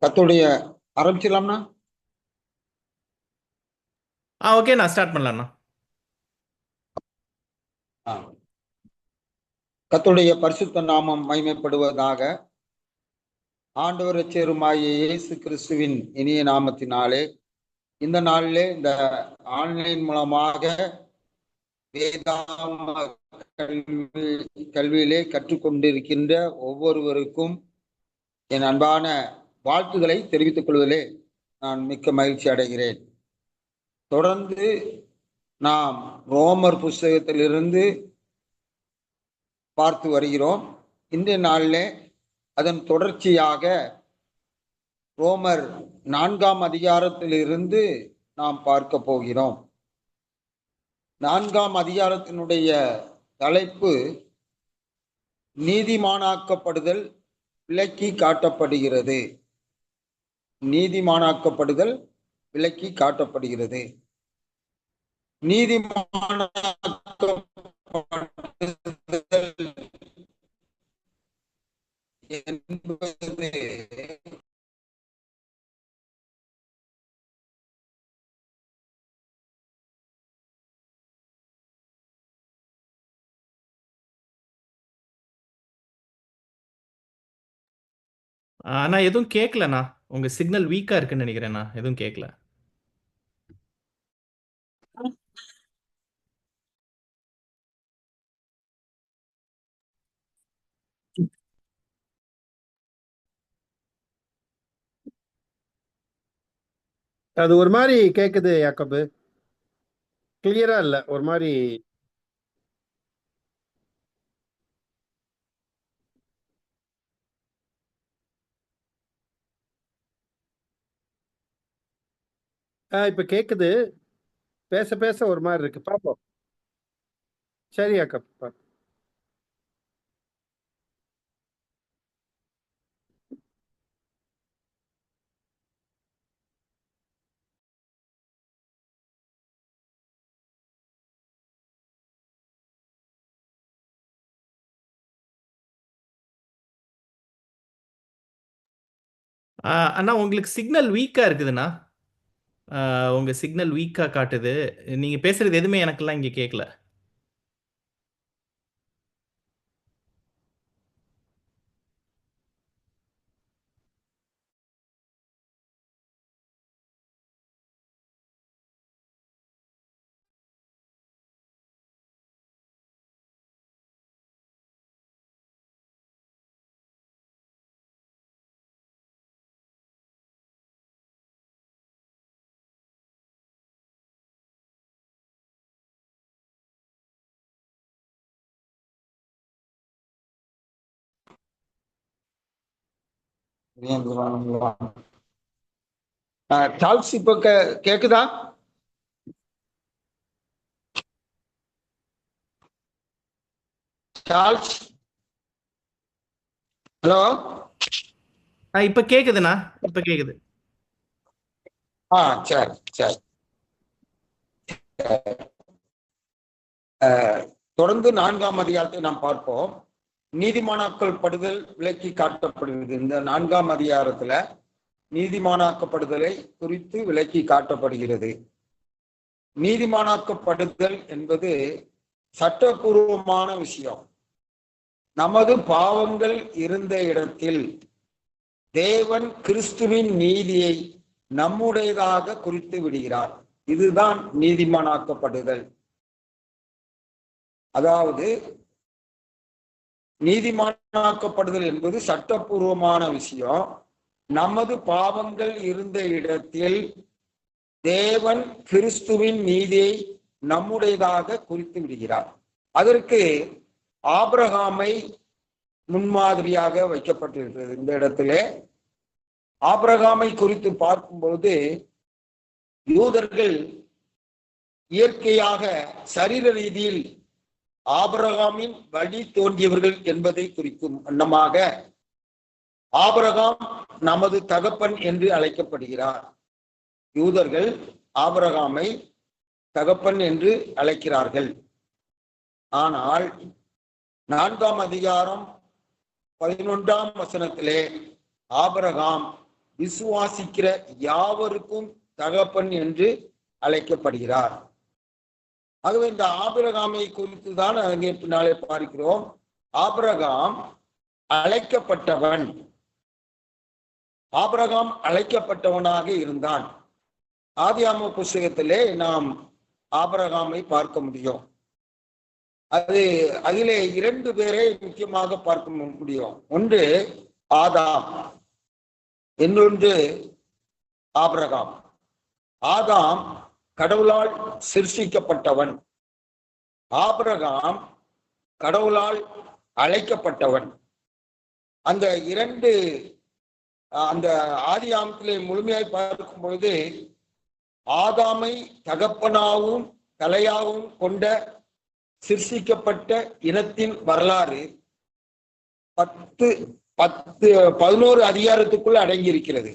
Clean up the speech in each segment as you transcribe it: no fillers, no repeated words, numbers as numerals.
கர்த்தருடைய ஆரம்பிச்சிடலாம்னா? ஓகே, நான் ஸ்டார்ட் பண்ணலாம்ண்ணா. கர்த்தருடைய பரிசுத்த நாமம் மகிமைப்படுவதாக. ஆண்டவர் இரட்சகருமாகிய இயேசு கிறிஸ்துவின் இனிய நாமத்தினாலே இந்த நாளிலே இந்த ஆன்லைன் மூலமாக வேதாம கல்வியிலே கற்றுக்கொண்டிருக்கின்ற ஒவ்வொருவருக்கும் என் அன்பான வாழ்த்துக்களை தெரிவித்துக் கொள்வதிலே நான் மிக்க மகிழ்ச்சி அடைகிறேன். தொடர்ந்து நாம் ரோமர் புஸ்தகத்திலிருந்து பார்த்து வருகிறோம். இன்றைய நாளில் அதன் தொடர்ச்சியாக ரோமர் 4ஆம் அதிகாரத்திலிருந்து நாம் பார்க்க போகிறோம். 4ஆம் அதிகாரத்தினுடைய தலைப்பு நீதிமானாக்கப்படுதல் விளக்கி காட்டப்படுகிறது. நீதிமானாக்கப்படுதல் விளக்கி காட்டப்படுகிறது. நீதிமானாக்கப்படுதல் என்பது அண்ணா எதுவும் கேட்கலண்ணா. உங்க சிக்னல் வீக்கா இருக்குன்னு நினைக்கிறேண்ணா. எதுவும் கேட்கல. அது ஒரு மாதிரி கேக்குது யாக்கோபு. கிளியரா இல்ல, ஒரு மாதிரி. இப்ப கேக்குது. பேச பேச ஒரு மாதிரி இருக்கு. பாப்போம். சரி யாக்கோபு, பாப்போம். அண்ணா உங்களுக்கு சிக்னல் வீக்கா இருக்குதுண்ணா. உங்க சிக்னல் வீக்கா காட்டுது. நீங்க பேசுறது எதுவுமே எனக்கெல்லாம் இங்க கேட்கல. சார்ல்ஸ் இப்ப கேக்குதா? Charles, hello. இப்ப கேக்குதுண்ணா. இப்ப கேக்குது. சரி சரி. தொடர்ந்து 4ஆம் அதிகாரத்தை நாம் பார்ப்போம். நீதிமானாக்கள் படுதல் விலக்கி காட்டப்படுகிறது. இந்த 4ஆம் அதிகாரத்துல நீதிமானாக்கப்படுதலை குறித்து விலக்கி காட்டப்படுகிறது. நீதிமானாக்கப்படுதல் என்பது சட்டபூர்வமான விஷயம். நமது பாவங்கள் இருந்த இடத்தில் தேவன் கிறிஸ்துவின் நீதியை நம்முடையதாக குறித்து விடுகிறார். இதுதான் நீதிமானாக்கப்படுதல். அதாவது நீதிமானாக்கப்படுதல் என்பது சட்டபூர்வமான விஷயம். நமது பாவங்கள் இருந்த இடத்தில் தேவன் கிறிஸ்துவின் நீதியை நம்முடையதாக குறித்து விடுகிறார். அதற்கு ஆபிரகாமை முன்மாதிரியாக வைக்கப்பட்டிருக்கிறது. இந்த இடத்திலே ஆபிரகாமை குறித்து பார்க்கும்போது யூதர்கள் இயற்கையாக சரீர ரீதியில் ஆபிரகாமின் வழி தோன்றியவர்கள் என்பதை குறிக்கும் வண்ணமாக ஆபிரகாம் நமது தகப்பன் என்று அழைக்கப்படுகிறார். யூதர்கள் ஆபிரகாமை தகப்பன் என்று அழைக்கிறார்கள். ஆனால் 4ஆம் அதிகாரம் 11ஆம் வசனத்திலே ஆபிரகாம் விசுவாசிக்கிற யாவருக்கும் தகப்பன் என்று அழைக்கப்படுகிறார். ஆகவே இந்த ஆபிரகாமை குறித்து தான் அங்கே பின்னாலே பார்க்கிறோம். ஆபிரகாம் அழைக்கப்பட்டவன். ஆபிரகாம் அழைக்கப்பட்டவனாக இருந்தான். ஆதியாகம புஸ்தகத்திலே நாம் ஆபிரகாமை பார்க்க முடியும். அதிலே 2 பேரை முக்கியமாக பார்க்க முடியும். ஒன்று ஆதாம், இன்னொன்று ஆபிரகாம். ஆதாம் கடவுளால் சிருஷ்டிக்கப்பட்டவன். ஆபிரகாம் கடவுளால் அழைக்கப்பட்டவன். அந்த 2 அந்த ஆதியாகமத்திலே முழுமையாய் பார்க்கும் பொழுது ஆதாமை தகப்பனாகவும் தலையாகவும் கொண்ட சிருஷ்டிக்கப்பட்ட இனத்தின் வரலாறு 11 அதிகாரத்துக்குள் அடங்கி இருக்கிறது.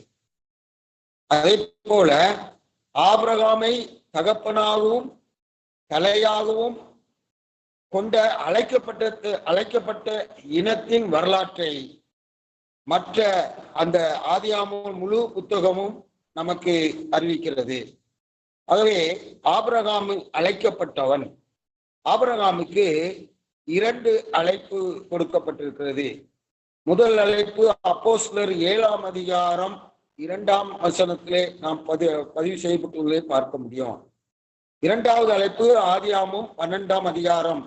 அதே போல ஆபிரகாமை தகப்பனாகவும் தலையாகவும் கொண்ட அழைக்கப்பட்ட இனத்தின் வரலாற்றை மற்ற அந்த ஆதியாகம முழு புத்தகமும் நமக்கு அறிவிக்கிறது. ஆகவே ஆபிரகாம் அழைக்கப்பட்டவன். ஆபிரகாமுக்கு 2 அழைப்பு கொடுக்கப்பட்டிருக்கிறது. முதல் அழைப்பு அப்போஸ்தலர் 7ஆம் அதிகாரம் 2ஆம் வசனத்திலே நாம் பதிவு செய்யப்பட்டுள்ளதை பார்க்க முடியும். 2வது அழைப்பு ஆதியாகமம் 12ஆம் அதிகாரம்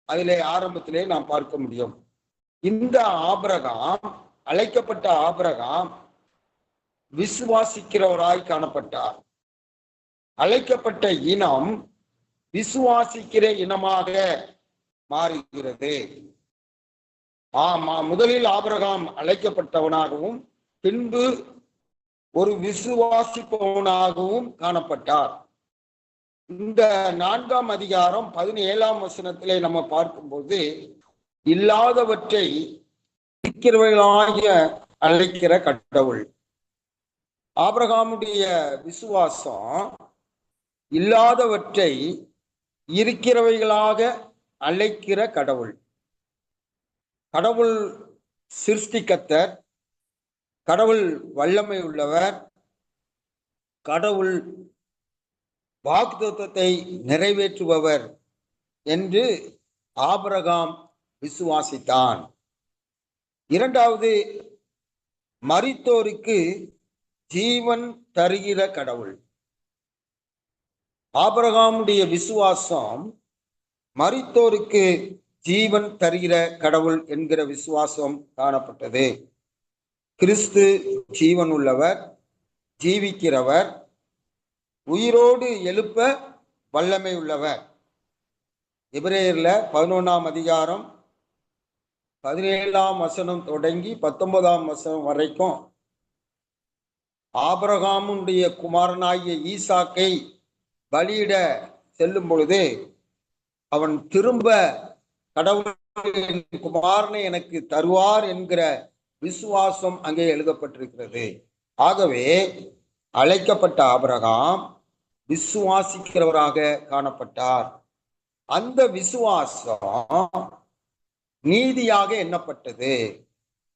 அதிலே ஆரம்பத்திலே நாம் பார்க்க முடியும். இந்த ஆபிரகாம், அழைக்கப்பட்ட ஆபிரகாம் விசுவாசிக்கிறவராய் காணப்பட்டார். அழைக்கப்பட்ட இனம் விசுவாசிக்கிற இனமாக மாறுகிறது. முதலில் ஆபிரகாம் அழைக்கப்பட்டவனாகவும் பின்பு ஒரு விசுவாசிப்பவனாகவும் காணப்பட்டார். இந்த 4ஆம் அதிகாரம் 17ஆம் வசனத்திலே நம்ம பார்க்கும்போது இல்லாதவற்றை இருக்கிறவர்களாக அழைக்கிற கடவுள். ஆபிரகாமுடைய விசுவாசம் இல்லாதவற்றை இருக்கிறவைகளாக அழைக்கிற கடவுள். கடவுள் சிருஷ்டிகர்த்தர், கடவுள் வல்லமை உள்ளவர், கடவுள் வாக்குத்தத்தத்தை நிறைவேற்றுபவர் என்று ஆபிரகாம் விசுவாசித்தான். 2வது, மரித்தோருக்கு ஜீவன் தருகிற கடவுள். ஆபிரகாமுடைய விசுவாசம் மரித்தோருக்கு ஜீவன் தருகிற கடவுள் என்கிற விசுவாசம் காணப்பட்டது. கிறிஸ்து ஜீவன் உள்ளவர், ஜீவிக்கிறவர், உயிரோடு எழுப்ப வல்லமை உள்ளவர். எபிரேயர்ல 11ஆம் அதிகாரம் 17ஆம் வசனம் தொடங்கி 19ஆம் வசனம் வரைக்கும் ஆபிரகாமுடைய குமாரனாகிய ஈசாக்கை பலியிட செல்லும் பொழுது அவன் திரும்ப கடவுள் குமாரனை எனக்கு தருவார் என்கிற விசுவாசம் அங்கே எழுதப்பட்டிருக்கிறது. ஆகவே அழைக்கப்பட்ட ஆபிரகாம் விசுவாசிக்கிறவராக காணப்பட்டார். அந்த விசுவாசம் நீதியாக எண்ணப்பட்டது.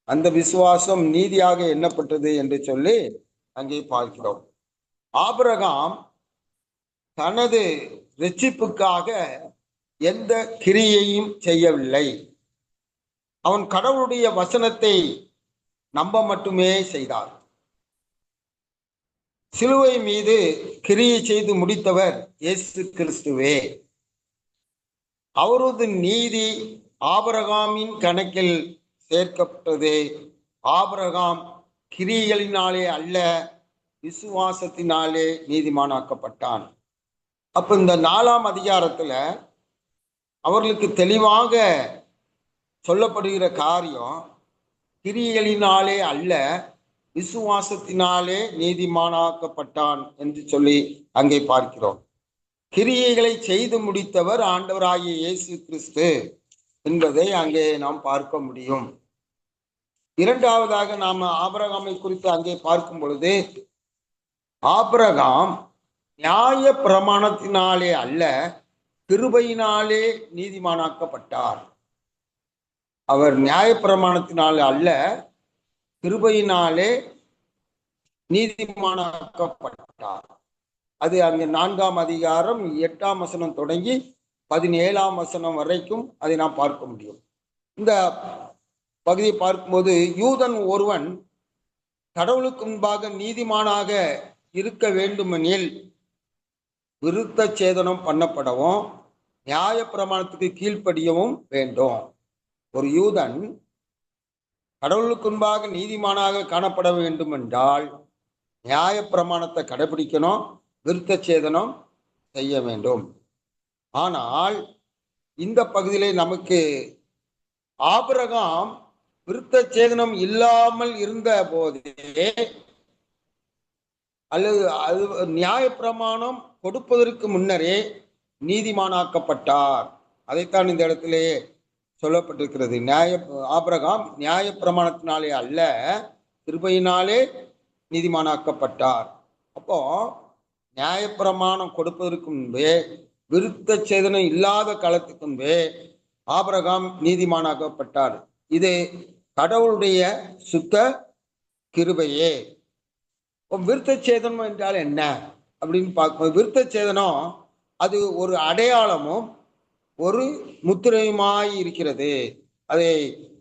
அந்த விசுவாசம் நீதியாக எண்ணப்பட்டது என்று சொல்லி அங்கே பார்க்கிறோம். ஆபிரகாம் தனது இரட்சிப்புக்காக எந்த கிரியையும் செய்யவில்லை. அவன் கடவுளுடைய வசனத்தை நம்ப மட்டுமே செய்தார். சிலுவை மீது கிரியை செய்து முடித்தவர் இயேசு கிறிஸ்துவே. அவரது நீதி ஆபிரகாமின் கணக்கில் சேர்க்கப்பட்டது. ஆபிரகாம் கிரியைகளினாலே அல்ல, விசுவாசத்தினாலே நீதிமானாக்கப்பட்டான். அப்ப இந்த 4ஆம் அதிகாரத்துல அவர்களுக்கு தெளிவாக சொல்லப்படுகிற காரியம் கிரியைகளினாலே அல்ல, விசுவாசத்தினாலே நீதிமானாக்கப்பட்டான் என்று சொல்லி அங்கே பார்க்கிறோம். கிரியைகளை செய்து முடித்தவர் ஆண்டவராகிய இயேசு கிறிஸ்து என்பதை அங்கே நாம் பார்க்க முடியும். 2வதாக நாம் ஆபிரகாமை குறித்து அங்கே பார்க்கும் பொழுது ஆபிரகாம் நியாய பிரமாணத்தினாலே அல்ல, கிருபையினாலே நீதிமானாக்கப்பட்டார். அவர் நியாய பிரமாணத்தினாலே அல்ல, கிருபையினாலே நீதிமானாக்கப்பட்டார். அது அங்கே 4ஆம் அதிகாரம் 8ஆம் வசனம் தொடங்கி 17ஆம் வசனம் வரைக்கும் அதை நாம் பார்க்க முடியும். இந்த பகுதியை பார்க்கும்போது யூதன் ஒருவன் கடவுளுக்கு முன்பாக நீதிமானாக இருக்க வேண்டுமெனில் விருத்த சேதனம் பண்ணப்படவும் நியாய பிரமாணத்துக்கு கீழ்ப்படியவும் வேண்டும். ஒரு யூதன் கடவுளுக்கு முன்பாக நீதிமானாக காணப்பட வேண்டும் என்றால் நியாய பிரமாணத்தை கடைபிடிக்கணும், விருத்த சேதனம் செய்ய வேண்டும். ஆனால் இந்த பகுதியிலே நமக்கு ஆபிரகாம் விருத்த சேதனம் இல்லாமல் இருந்த போதே அல்லது அது நியாய பிரமாணம் கொடுப்பதற்கு முன்னரே நீதிமானாக்கப்பட்டார். அதைத்தான் இந்த இடத்திலே சொல்லப்பட்டிருக்கிறது. ஆபிரகாம் நியாய பிரமாணத்தினாலே அல்ல, கிருபையினாலே நீதிமானாக்கப்பட்டார். அப்போ நியாயப்பிரமாணம் கொடுப்பதற்கு முன்பே, விருத்த சேதனம் இல்லாத காலத்துக்கு முன்பே ஆபிரகாம் நீதிமானாக்கப்பட்டார். இது கடவுளுடைய சுத்த கிருபையே. விருத்த சேதனம் என்றால் என்ன அப்படின்னு பார்க்கும்போது, விருத்த சேதனம் அது ஒரு அடையாளமும் ஒரு முத்திரையுமாய் இருக்கிறது. அதை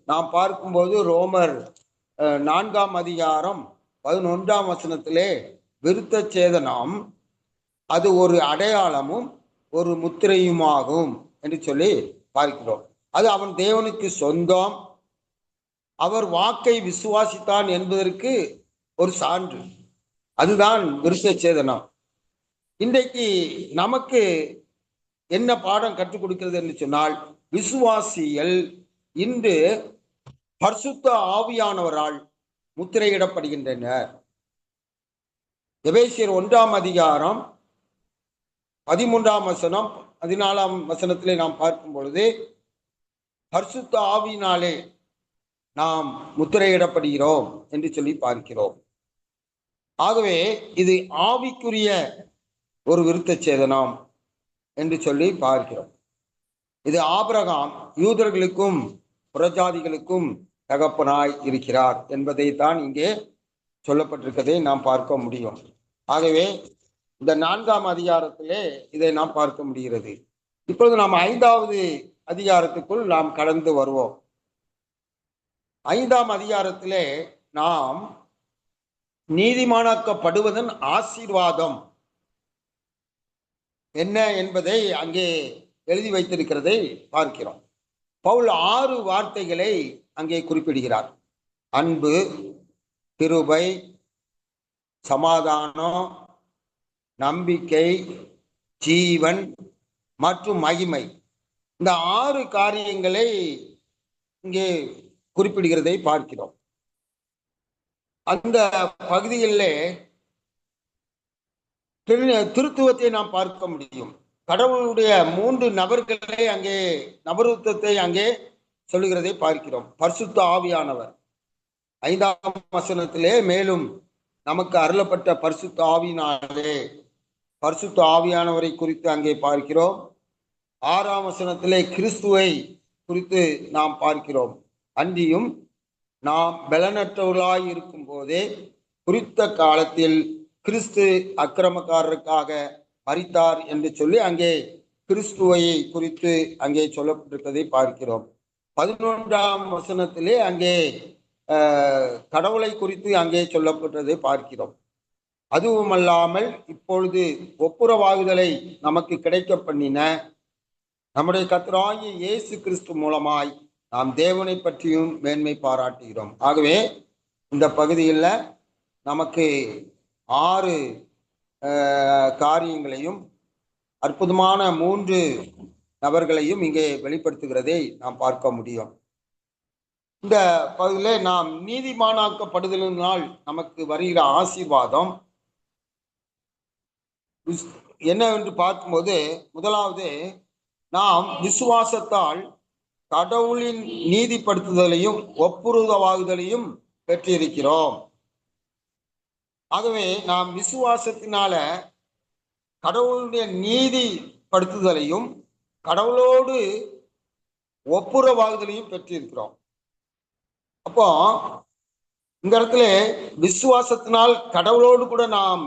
நாம் பார்க்கும்போது ரோமர் 4ஆம் அதிகாரம் 11ஆம் வசனத்திலே விருத்த சேதனம் அது ஒரு அடையாளமும் ஒரு முத்திரையுமாகும் என்று சொல்லி பார்க்கிறோம். அது அவன் தேவனுக்கு சொந்தம், அவர் வாக்கை விசுவாசித்தான் என்பதற்கு ஒரு சான்று. அதுதான் விருத்த சேதனம். இன்றைக்கு நமக்கு என்ன பாடம் கற்றுக் கொடுக்கிறது என்று சொன்னால், விசுவாசிகள் இன்று பரிசுத்த ஆவியானவரால் முத்திரையிடப்படுகின்றனர். எபேசியர் 1ஆம் அதிகாரம் 13ஆம் வசனம் 14ஆம் வசனத்திலே நாம் பார்க்கும் பொழுது, பரிசுத்த ஆவியினாலே நாம் முத்திரையிடப்படுகிறோம் என்று சொல்லி பார்க்கிறோம். ஆகவே இது ஆவிக்குரிய ஒரு விருத்த சேதனம் என்று சொல்லி பார்க்கிறோம். இது ஆபிரகாம் யூதர்களுக்கும் புறஜாதிகளுக்கும் தகப்பனாய் இருக்கிறார் என்பதை தான் இங்கே சொல்லப்பட்டிருக்கதை நாம் பார்க்க முடியும். ஆகவே இந்த 4ஆம் அதிகாரத்திலே இதை நாம் பார்க்க முடிகிறது. இப்பொழுது நாம் 5வது அதிகாரத்துக்குள் நாம் கடந்து வருவோம். 5ஆம் அதிகாரத்திலே நாம் நீதிமானாக்கப்படுவதன் ஆசீர்வாதம் என்ன என்பதை அங்கே எழுதி வைத்திருக்கிறதை பார்க்கிறோம். பவுல் 6 வார்த்தைகளை அங்கே குறிப்பிடுகிறார். அன்பு, கிருபை, சமாதானம், நம்பிக்கை, ஜீவன் மற்றும் மகிமை. இந்த 6 காரியங்களை இங்கே குறிப்பிடுகிறதை பார்க்கிறோம். அந்த பகுதிகளிலே திருத்துவத்தை நாம் பார்க்க முடியும். கடவுளுடைய 3 நபர்களை அங்கே நபருத்தத்தை அங்கே சொல்லுகிறதை பார்க்கிறோம். பரிசுத்த ஆவியானவர் 5ஆம் வசனத்திலே மேலும் நமக்கு அருளப்பட்ட பரிசுத்த ஆவியினாலே பரிசுத்த ஆவியானவரை குறித்து அங்கே பார்க்கிறோம். 6ஆம் வசனத்திலே கிறிஸ்துவை குறித்து நாம் பார்க்கிறோம். அன்றியும் நாம் பலனற்றவர்களாய் இருக்கும் போதே குறித்த காலத்தில் கிறிஸ்து அக்கிரமக்காரருக்காக மரித்தார் என்று சொல்லி அங்கே கிறிஸ்துவை குறித்து அங்கே சொல்லப்பட்டிருப்பதை பார்க்கிறோம். 11ஆம் வசனத்திலே அங்கே கடவுளை குறித்து அங்கே சொல்லப்பட்டதை பார்க்கிறோம். அதுவுமல்லாமல் இப்பொழுது ஒப்புரவாகுதலை நமக்கு கிடைக்க பண்ணின நம்முடைய கர்த்தராகிய இயேசு கிறிஸ்து மூலமாய் நாம் தேவனை பற்றியும் மேன்மை பாராட்டுகிறோம். ஆகவே இந்த பகுதியில் நமக்கு 6 காரியங்களையும் அற்புதமான 3 நபர்களையும் இங்கே வெளிப்படுத்துகிறதை நாம் பார்க்க முடியும். இந்த பகுதியில் நாம் நீதிமானாக்கப்படுதலினால் நமக்கு வருகிற ஆசீர்வாதம் என்னவென்று பார்க்கும்போது, முதலாவது நாம் விசுவாசத்தால் கடவுளின் நீதிப்படுத்துதலையும் ஒப்புரவாகுதலையும் பெற்றிருக்கிறோம். ஆகவே நாம் விசுவாசத்தினால கடவுளுடைய நீதிப்படுத்துதலையும் கடவுளோடு ஒப்புரவாகுதலையும் பெற்றிருக்கிறோம். அப்போ இந்த இடத்துல விசுவாசத்தினால் கடவுளோடு கூட நாம்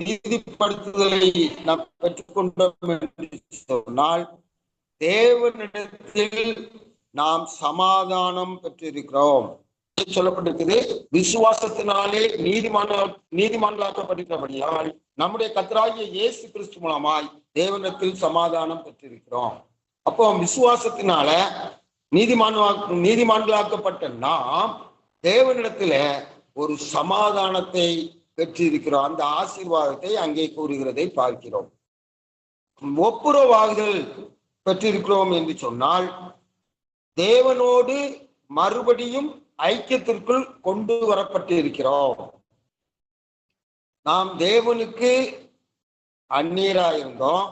நீதிப்படுத்துதலை நாம் பெற்றுக்கொண்டோம் என்று சொன்னால் தேவனிடத்தில் நாம் சமாதானம் பெற்றிருக்கிறோம். சொல்லப்பட்டிருக்குது, விசுவாசத்தினாலே நீதிமான்களாக்கப்பட்டிருக்கிறபடியால் நம்முடைய கர்த்தராகிய இயேசு கிறிஸ்து மூலமாய் தேவனிடத்தில் சமாதானம் பெற்றிருக்கிறோம். அப்போ விசுவாசத்தினால நீதிமான்களாக்கப்பட்ட நாம் தேவனிடத்துல ஒரு சமாதானத்தை பெற்றிருக்கிறோம். அந்த ஆசீர்வாதத்தை அங்கே கூறுகிறதை பார்க்கிறோம். ஒப்புரவாகுதல் பெற்றிருக்கிறோம் என்று சொன்னால் தேவனோடு மறுபடியும் ஐக்கியத்திற்குள் கொண்டு வரப்பட்டு இருக்கிறோம். நாம் தேவனுக்கு அந்நியராயிருந்தோம்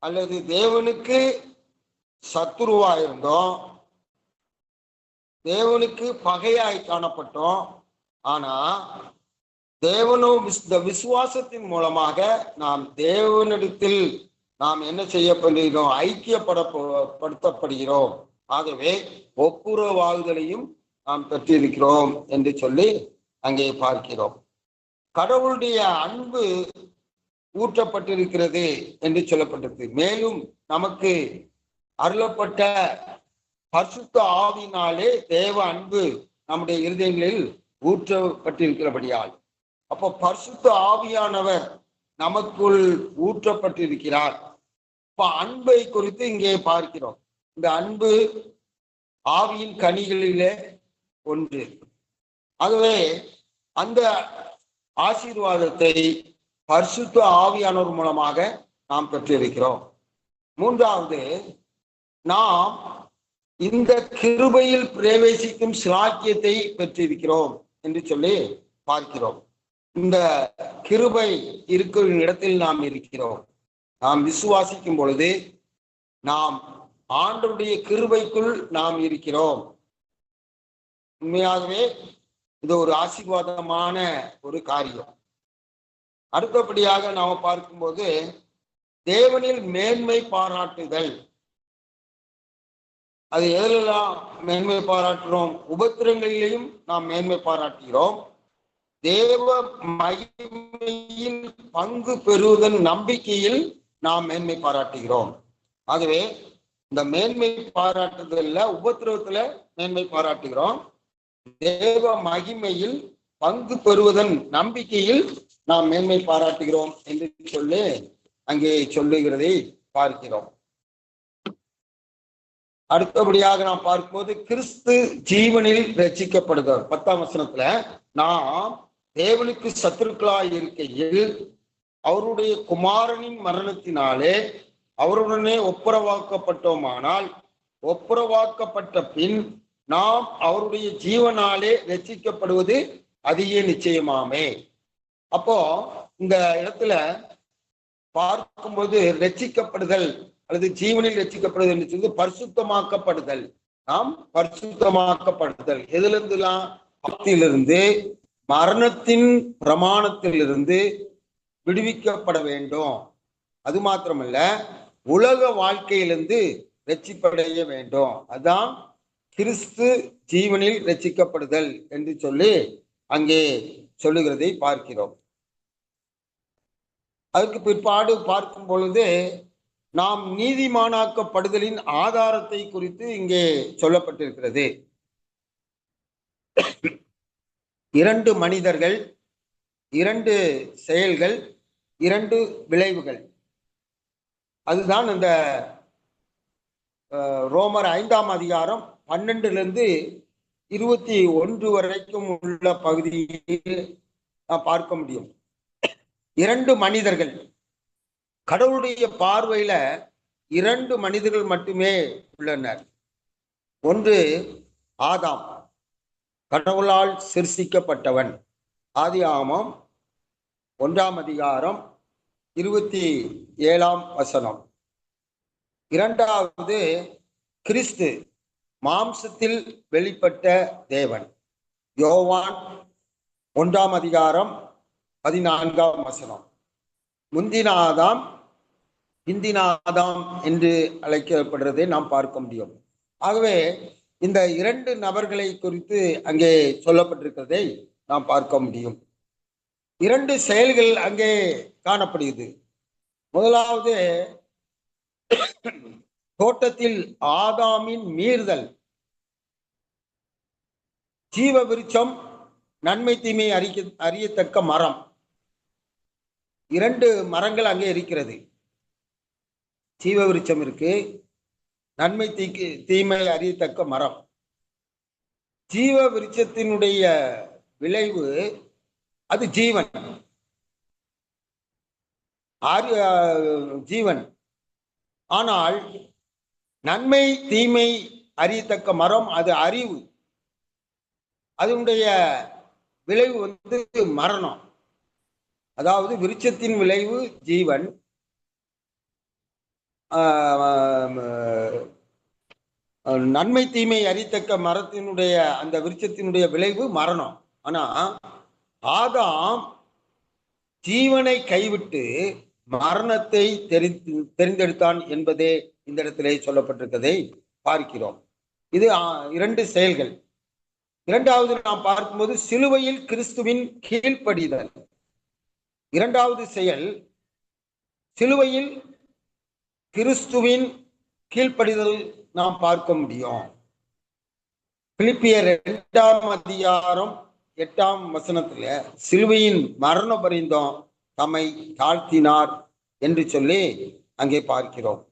அல்லது தேவனுக்கு சத்துருவாயிருந்தோம், தேவனுக்கு பகையாய் காணப்பட்டோம். ஆனா விசுவாசத்தின் மூலமாக நாம் தேவனிடத்தில் நாம் என்ன செய்யப்படுகிறோம்? ஐக்கியப்படுத்தப்படுகிறோம். ஆகவே ஒப்புரவாகுதலையும் நாம் பெற்றிருக்கிறோம் என்று சொல்லி அங்கே பார்க்கிறோம். கடவுளுடைய அன்பு ஊற்றப்பட்டிருக்கிறது என்று சொல்லப்பட்டிருக்கு. மேலும் நமக்கு அருளப்பட்ட பரிசுத்த ஆவியினாலே தேவ அன்பு நம்முடைய இருதயங்களில் ஊற்றப்பட்டிருக்கிறபடியால், அப்போ பரிசுத்த ஆவியானவர் நமக்குள் ஊற்றப்பட்டிருக்கிறார். இப்ப அன்பை குறித்து இங்கே பார்க்கிறோம். இந்த அன்பு ஆவியின் கனிகளிலே ஒன்று. ஆகவே அந்த ஆசீர்வாதத்தை பரிசுத்த ஆவியானவர் மூலமாக நாம் பெற்றிருக்கிறோம். மூன்றாவது, நாம் இந்த கிருபையில் பிரவேசிக்கும் சிலாக்கியத்தை பெற்றிருக்கிறோம் என்று சொல்லி பார்க்கிறோம். இந்த கிருபை இருக்கிற இடத்தில் நாம் இருக்கிறோம். நாம் விசுவாசிக்கும் பொழுது நாம் ஆண்டவருடைய கிருபைக்குள் நாம் இருக்கிறோம். உண்மையாகவே இது ஒரு ஆசீர்வாதமான ஒரு காரியம். அடுத்தபடியாக நாம் பார்க்கும்போது தேவனில் மேன்மை பாராட்டுதல். அது எதிலெல்லாம் மேன்மை பாராட்டுகிறோம்? உபத்திரங்களிலேயும் நாம் மேன்மை பாராட்டுகிறோம். தேவ மகிமையில் பங்கு பெறுவதன் நம்பிக்கையில் நாம் மேன்மை பாராட்டுகிறோம். ஆகவே இந்த மேன்மை பாராட்டுதல்ல உபத்திரவத்துல மேன்மை பாராட்டுகிறோம். தேவ மகிமையில் பங்கு பெறுவதன் நம்பிக்கையில் நாம் மேன்மை பாராட்டுகிறோம் என்று சொல்லி அங்கே சொல்லுகிறதை பார்க்கிறோம். அடுத்தபடியாக நாம் பார்க்கும்போது கிறிஸ்து ஜீவனில் ரட்சிக்கப்படுகிறார். 10ஆம் வசனத்துல நாம் தேவனுக்கு சத்துருக்களாய் இருக்கையில் அவருடைய குமாரனின் மரணத்தினாலே அவருடனே ஒப்புரவாக்கப்பட்டோமானால் ஒப்புரவாக்கப்பட்ட பின் நாம் அவருடைய ஜீவனாலே ரட்சிக்கப்படுவது அதிக நிச்சயமாமே. அப்போ இந்த இடத்துல பார்க்கும்போது ரட்சிக்கப்படுதல் அல்லது ஜீவனில் ரட்சிக்கப்படுதல் என்று சொல்லி பரிசுத்தமாக்கப்படுதல். நாம் பரிசுத்தமாக்கப்படுதல் எதிலிருந்துலாம்? பாவத்திலிருந்து, மரணத்தின் பிரமாணத்திலிருந்து விடுவிக்கப்பட வேண்டும். அது மாத்திரமல்ல, உலக வாழ்க்கையிலிருந்து ரட்சிப்படைய வேண்டும். அதான் கிறிஸ்து ஜீவனில் ரட்சிக்கப்படுதல் என்று சொல்லி அங்கே சொல்லுகிறதை பார்க்கிறோம். அதுக்கு பிற்பாடு பார்க்கும் பொழுது நாம் நீதிமானாக்கப்படுதலின் ஆதாரத்தை குறித்து இங்கே சொல்லப்பட்டிருக்கிறது. 2 மனிதர்கள், 2 செயல்கள், 2 விளைவுகள். அதுதான் இந்த ரோமர் 5ஆம் அதிகாரம் 12லிருந்து 21 வரைக்கும் உள்ள பகுதியில் நாம் பார்க்க முடியும். 2 மனிதர்கள், கடவுளுடைய பார்வையில 2 மனிதர்கள் மட்டுமே உள்ளனர். ஒன்று ஆதாம், கடவுளால் சிருஷ்டிக்கப்பட்டவன். ஆதியாகமம் 1ஆம் அதிகாரம் 27ஆம் வசனம். 2வது கிறிஸ்து, மாம்சத்தில் வெளிப்பட்ட தேவன். யோவான் 1ஆம் அதிகாரம் 14ஆம் வசனம். முந்தின ஆதாம், பிந்தின ஆதாம் என்று அழைக்கப்படுறதை நாம் பார்க்க முடியும். ஆகவே இந்த 2 நபர்களை குறித்து அங்கே சொல்லப்பட்டிருக்கிறதை நாம் பார்க்க முடியும். 2 செயல்கள் அங்கே காணப்படுகிறது. முதலாவது, தோட்டத்தில் ஆதாமின் மீறுதல், ஜீவ விருட்சம், நன்மை தீமை அறியத்தக்க மரம், 2 மரங்கள் அங்கே இருக்கிறது. ஜீவ விருட்சம் இருக்கு, நன்மை தீமை அறியத்தக்க மரம். ஜீவ விருட்சத்தினுடைய விளைவு அது ஜீவன், ஜீவன். ஆனால் நன்மை தீமை அறியத்தக்க மரம் அது அறிவு, அதனுடைய விளைவு மரணம். அதாவது விருட்சத்தின் விளைவு ஜீவன், நன்மை தீமை அறித்தக்க மரத்தினுடைய அந்த விருட்சத்தினுடைய விளைவு மரணம். ஆனா ஆதாம் ஜீவனை கைவிட்டு மரணத்தை தெரிந்தெடுத்தான் என்பதே இந்த இடத்திலே சொல்லப்பட்டிருக்கதை பார்க்கிறோம். இது 2 செயல்கள். இரண்டாவது நாம் பார்க்கும்போது சிலுவையில் கிறிஸ்துவின் கீழ்ப்படிதல். 2வது செயல் சிலுவையில் கிறிஸ்துவின் கீழ்ப்படிதல் நாம் பார்க்க முடியும். பிலிப்பியர் 2ஆம் அதிகாரம் 8ஆம் வசனத்துல சிலுவையின் மரண பரிந்தம் தம்மை தாழ்த்தினார் என்று சொல்லி அங்கே பார்க்கிறோம்.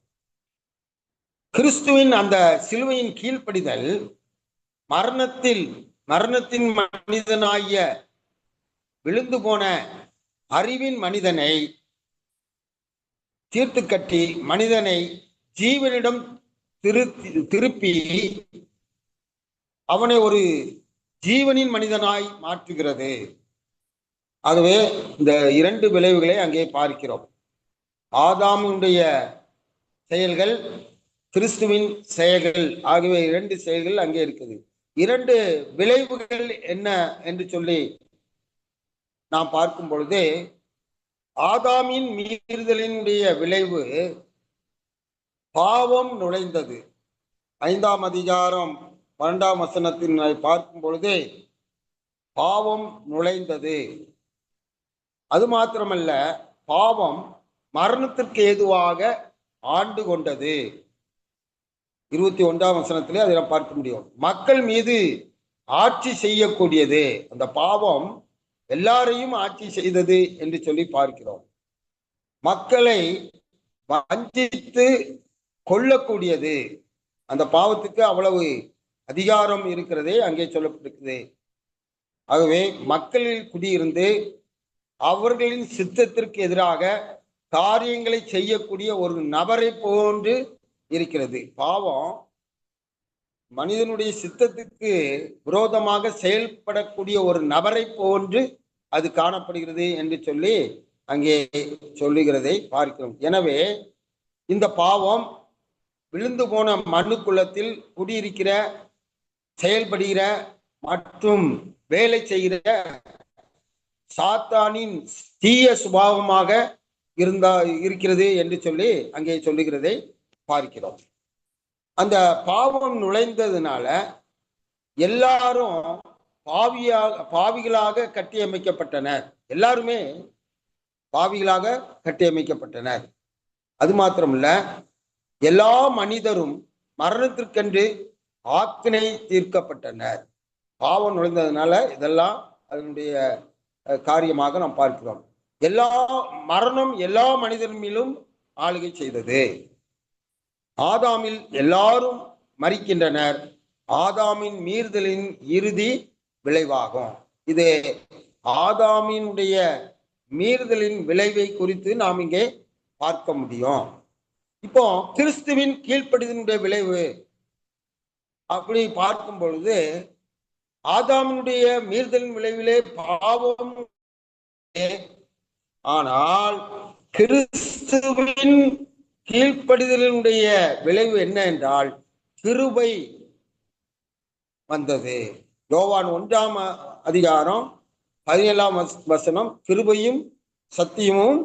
கிறிஸ்துவின் அந்த சிலுவையின் கீழ்ப்படிதல் மரணத்தின் மனிதனாகிய விழுந்து போன அறிவின் மனிதனை தீர்த்து கட்டி மனிதனை ஜீவனிடம் திருப்பி அவனை ஒரு ஜீவனின் மனிதனாய் மாற்றுகிறது. ஆகவே இந்த 2 விளைவுகளை அங்கே பார்க்கிறோம். ஆதாமுடைய செயல்கள், கிறிஸ்துவின் செயல்கள் ஆகிய 2 செயல்கள் அங்கே இருக்குது. 2 விளைவுகள் என்ன என்று சொல்லி நாம் பார்க்கும் பொழுது, ஆதாமின் மீறுதலினுடைய விளைவு பாவம் நுழைந்தது. 5ஆம் அதிகாரம் 12ஆம் வசனத்தின் பார்க்கும் பொழுதே பாவம் நுழைந்தது. அது மாத்திரமல்ல, பாவம் மரணத்திற்கு ஏதுவாக ஆண்டு கொண்டது. 21ஆம் வசனத்திலே அதை நாம் பார்க்க முடியும். மக்கள் மீது ஆட்சி செய்யக்கூடியது. அந்த பாவம் எல்லாரையும் ஆட்சி செய்தது என்று சொல்லி பார்க்கிறோம். மக்களை வஞ்சித்து கொள்ளக்கூடியது. அந்த பாவத்துக்கு அவ்வளவு அதிகாரம் இருக்கிறதே அங்கே சொல்லப்பட்டிருக்குது. ஆகவே மக்களில் குடியிருந்து அவர்களின் சித்தத்திற்கு எதிராக காரியங்களை செய்யக்கூடிய ஒரு நபரை போன்று இருக்கிறது. பாவம் மனிதனுடைய சித்தத்துக்கு விரோதமாக செயல்படக்கூடிய ஒரு நபரை போன்று அது காணப்படுகிறது என்று சொல்லி அங்கே சொல்லுகிறதை பார்க்கிறோம். எனவே இந்த பாவம் விழுந்து போன மனு குலத்தில் குடியிருக்கிற, செயல்படுகிற மற்றும் வேலை செய்கிற சாத்தானின் தீய சுபாவமாக இருக்கிறது என்று சொல்லி அங்கே சொல்லுகிறதை பார்க்கிறோம். அந்த பாவம் நுழைந்ததுனால எல்லாரும் பாவிகளாக கட்டியமைக்கப்பட்டனர். எல்லாருமே பாவிகளாக கட்டியமைக்கப்பட்டனர். அது மாத்திரமல்ல, எல்லா மனிதரும் மரணத்திற்கென்று ஆக்கினை தீர்க்கப்பட்டனர். பாவம் நுழைந்ததுனால இதெல்லாம் அதனுடைய காரியமாக நாம் பார்க்கிறோம். மரணம் எல்லா மனிதர் மீதும் ஆளுகை செய்தது. ஆதாமில் எல்லாரும் மரிக்கின்றனர். ஆதாமின் மீறுதலின் இறுதி விளைவாகும். இது ஆதாமினுடைய மீறுதலின் விளைவை குறித்து நாம் இங்கே பார்க்க முடியும். இப்போ கிறிஸ்துவின் கீழ்ப்படிதலினுடைய விளைவு அப்படி பார்க்கும் பொழுது, ஆதாமினுடைய மீறுதலின் விளைவிலே பாவம், ஆனால் கிறிஸ்துவின் கீழ்ப்படிதலினுடைய விளைவு என்ன என்றால் கிருபை வந்தது. யோவான் 1ஆம் அதிகாரம் 17ஆம் வசனம், கிருபையும் சத்தியமும்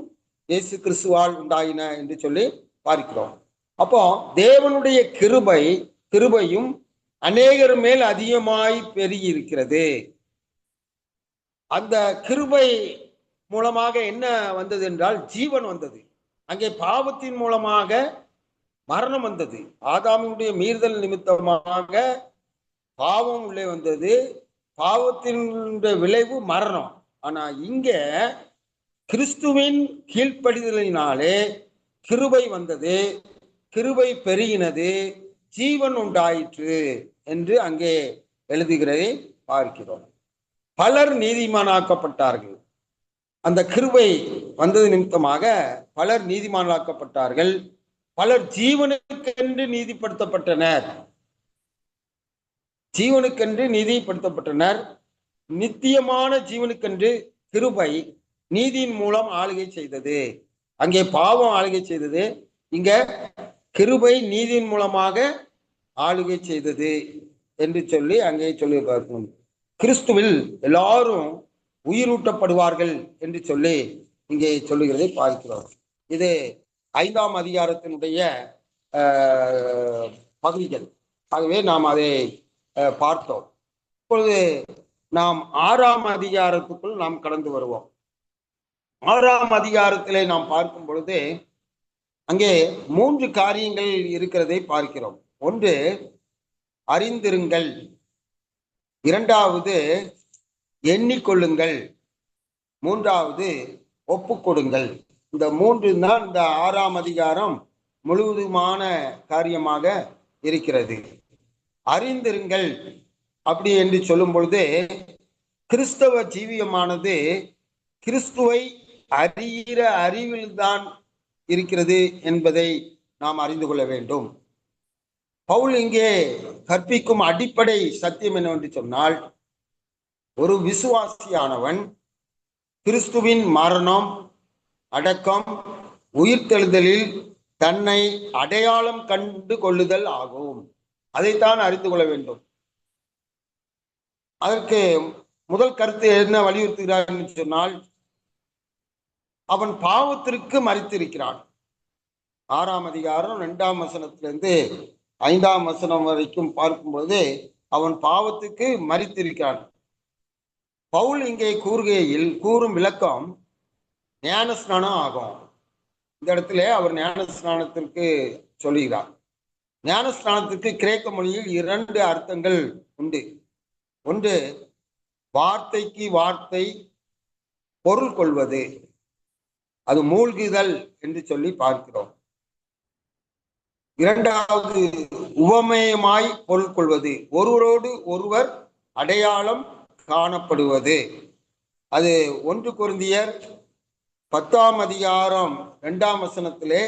இயேசு கிறிஸ்துவால் உண்டாயின என்று சொல்லி பார்க்கிறோம். அப்போ தேவனுடைய கிருபையும் அநேகர் மேல் அதிகமாய் பெருகி இருக்கிறது. அந்த கிருபை மூலமாக என்ன வந்தது என்றால் ஜீவன் வந்தது. அங்கே பாவத்தின் மூலமாக மரணம் வந்தது. ஆதாமுடைய மீறுதல் நிமித்தமாக பாவம் உள்ளே வந்தது. பாவத்தின் விளைவு மரணம். ஆனா இங்க கிறிஸ்துவின் கீழ்ப்படிதலினாலே கிருபை வந்தது, கிருபை பெருகினது, ஜீவன் உண்டாயிற்று என்று அங்கே எழுதுகிறதை பார்க்கிறோம். பலர் நீதிமானாக்கப்பட்டார்கள். அந்த கிருபை வந்தது நிமித்தமாக பலர் நீதிமானாக்கப்பட்டார்கள். பலர் ஜீவனுக்கென்று நீதிப்படுத்தப்பட்டனர். ஜீவனுக்கென்று நீதிப்படுத்தப்பட்டனர். நித்தியமான ஜீவனுக்கென்று கிருபை நீதியின் மூலம் ஆளுகை செய்தது. அங்கே பாவம் ஆளுகை செய்தது, இங்க கிருபை நீதியின் மூலமாக ஆளுகை செய்தது என்று சொல்லி அங்கே சொல்லி பார்க்கணும். கிறிஸ்துவில் எல்லாரும் உயிரூட்டப்படுவார்கள் என்று சொல்லி இங்கே சொல்லுகிறதை பார்க்கிறோம். இது 5ஆம் அதிகாரத்தினுடைய பகுதிகள். ஆகவே நாம் அதை பார்த்தோம். இப்பொழுது நாம் 6ஆம் அதிகாரத்துக்குள் நாம் கடந்து வருவோம். 6ஆம் அதிகாரத்திலே நாம் பார்க்கும் பொழுது அங்கே 3 காரியங்கள் இருக்கிறதை பார்க்கிறோம். ஒன்று, அறிந்திருங்கள். 2வது, எண்ணிக்கொள்ளுங்கள். 3வது, ஒப்புக்கொடுங்கள். இந்த 3 தான் இந்த 6ஆம் அதிகாரம் முழுவதுமான காரியமாக இருக்கிறது. அறிந்திருங்கள் அப்படி என்று சொல்லும் பொழுது கிறிஸ்தவ ஜீவியமானது கிறிஸ்துவை அறிகிற அறிவில்தான் இருக்கிறது என்பதை நாம் அறிந்து கொள்ள வேண்டும். பவுல் இங்கே கற்பிக்கும் அடிப்படை சத்தியம் என்னவென்று சொன்னால், ஒரு விசுவாசியானவன் கிறிஸ்துவின் மரணம், அடக்கம், உயிர்த்தெழுதலில் தன்னை அடையாளம் கண்டு கொள்ளுதல் ஆகும். அதைத்தான் அறிந்து கொள்ள வேண்டும். அதற்கு முதல் கருத்து என்ன வலியுறுத்துகிறார் என்று சொன்னால், அவன் பாவத்திற்கு மரித்திருக்கிறான். 6ஆம் அதிகாரம் 2ஆம் வசனத்திலிருந்து 5ஆம் வசனம் வரைக்கும் பார்க்கும்போது அவன் பாவத்துக்கு மரித்திருக்கிறான். பவுல் இங்கே கூறும் விளக்கம் ஞானஸ்நானம் ஆகும். இந்த இடத்துல அவர் ஞானஸ்நானத்திற்கு சொல்லுகிறார். ஞானஸ்நானத்துக்கு கிரேக்க மொழியில் 2 அர்த்தங்கள் உண்டு. ஒன்று, வார்த்தைக்கு வார்த்தை பொருள் கொள்வது, அது மூழ்குதல் என்று சொல்லி பார்க்கிறோம். 2வது, உவமயமாய் பொருள் கொள்வது, ஒருவரோடு ஒருவர் அடையாளம் காணப்படுவது. அது 1 கொரிந்தியர் 10ஆம் அதிகாரம் 2ஆம் வசனத்திலே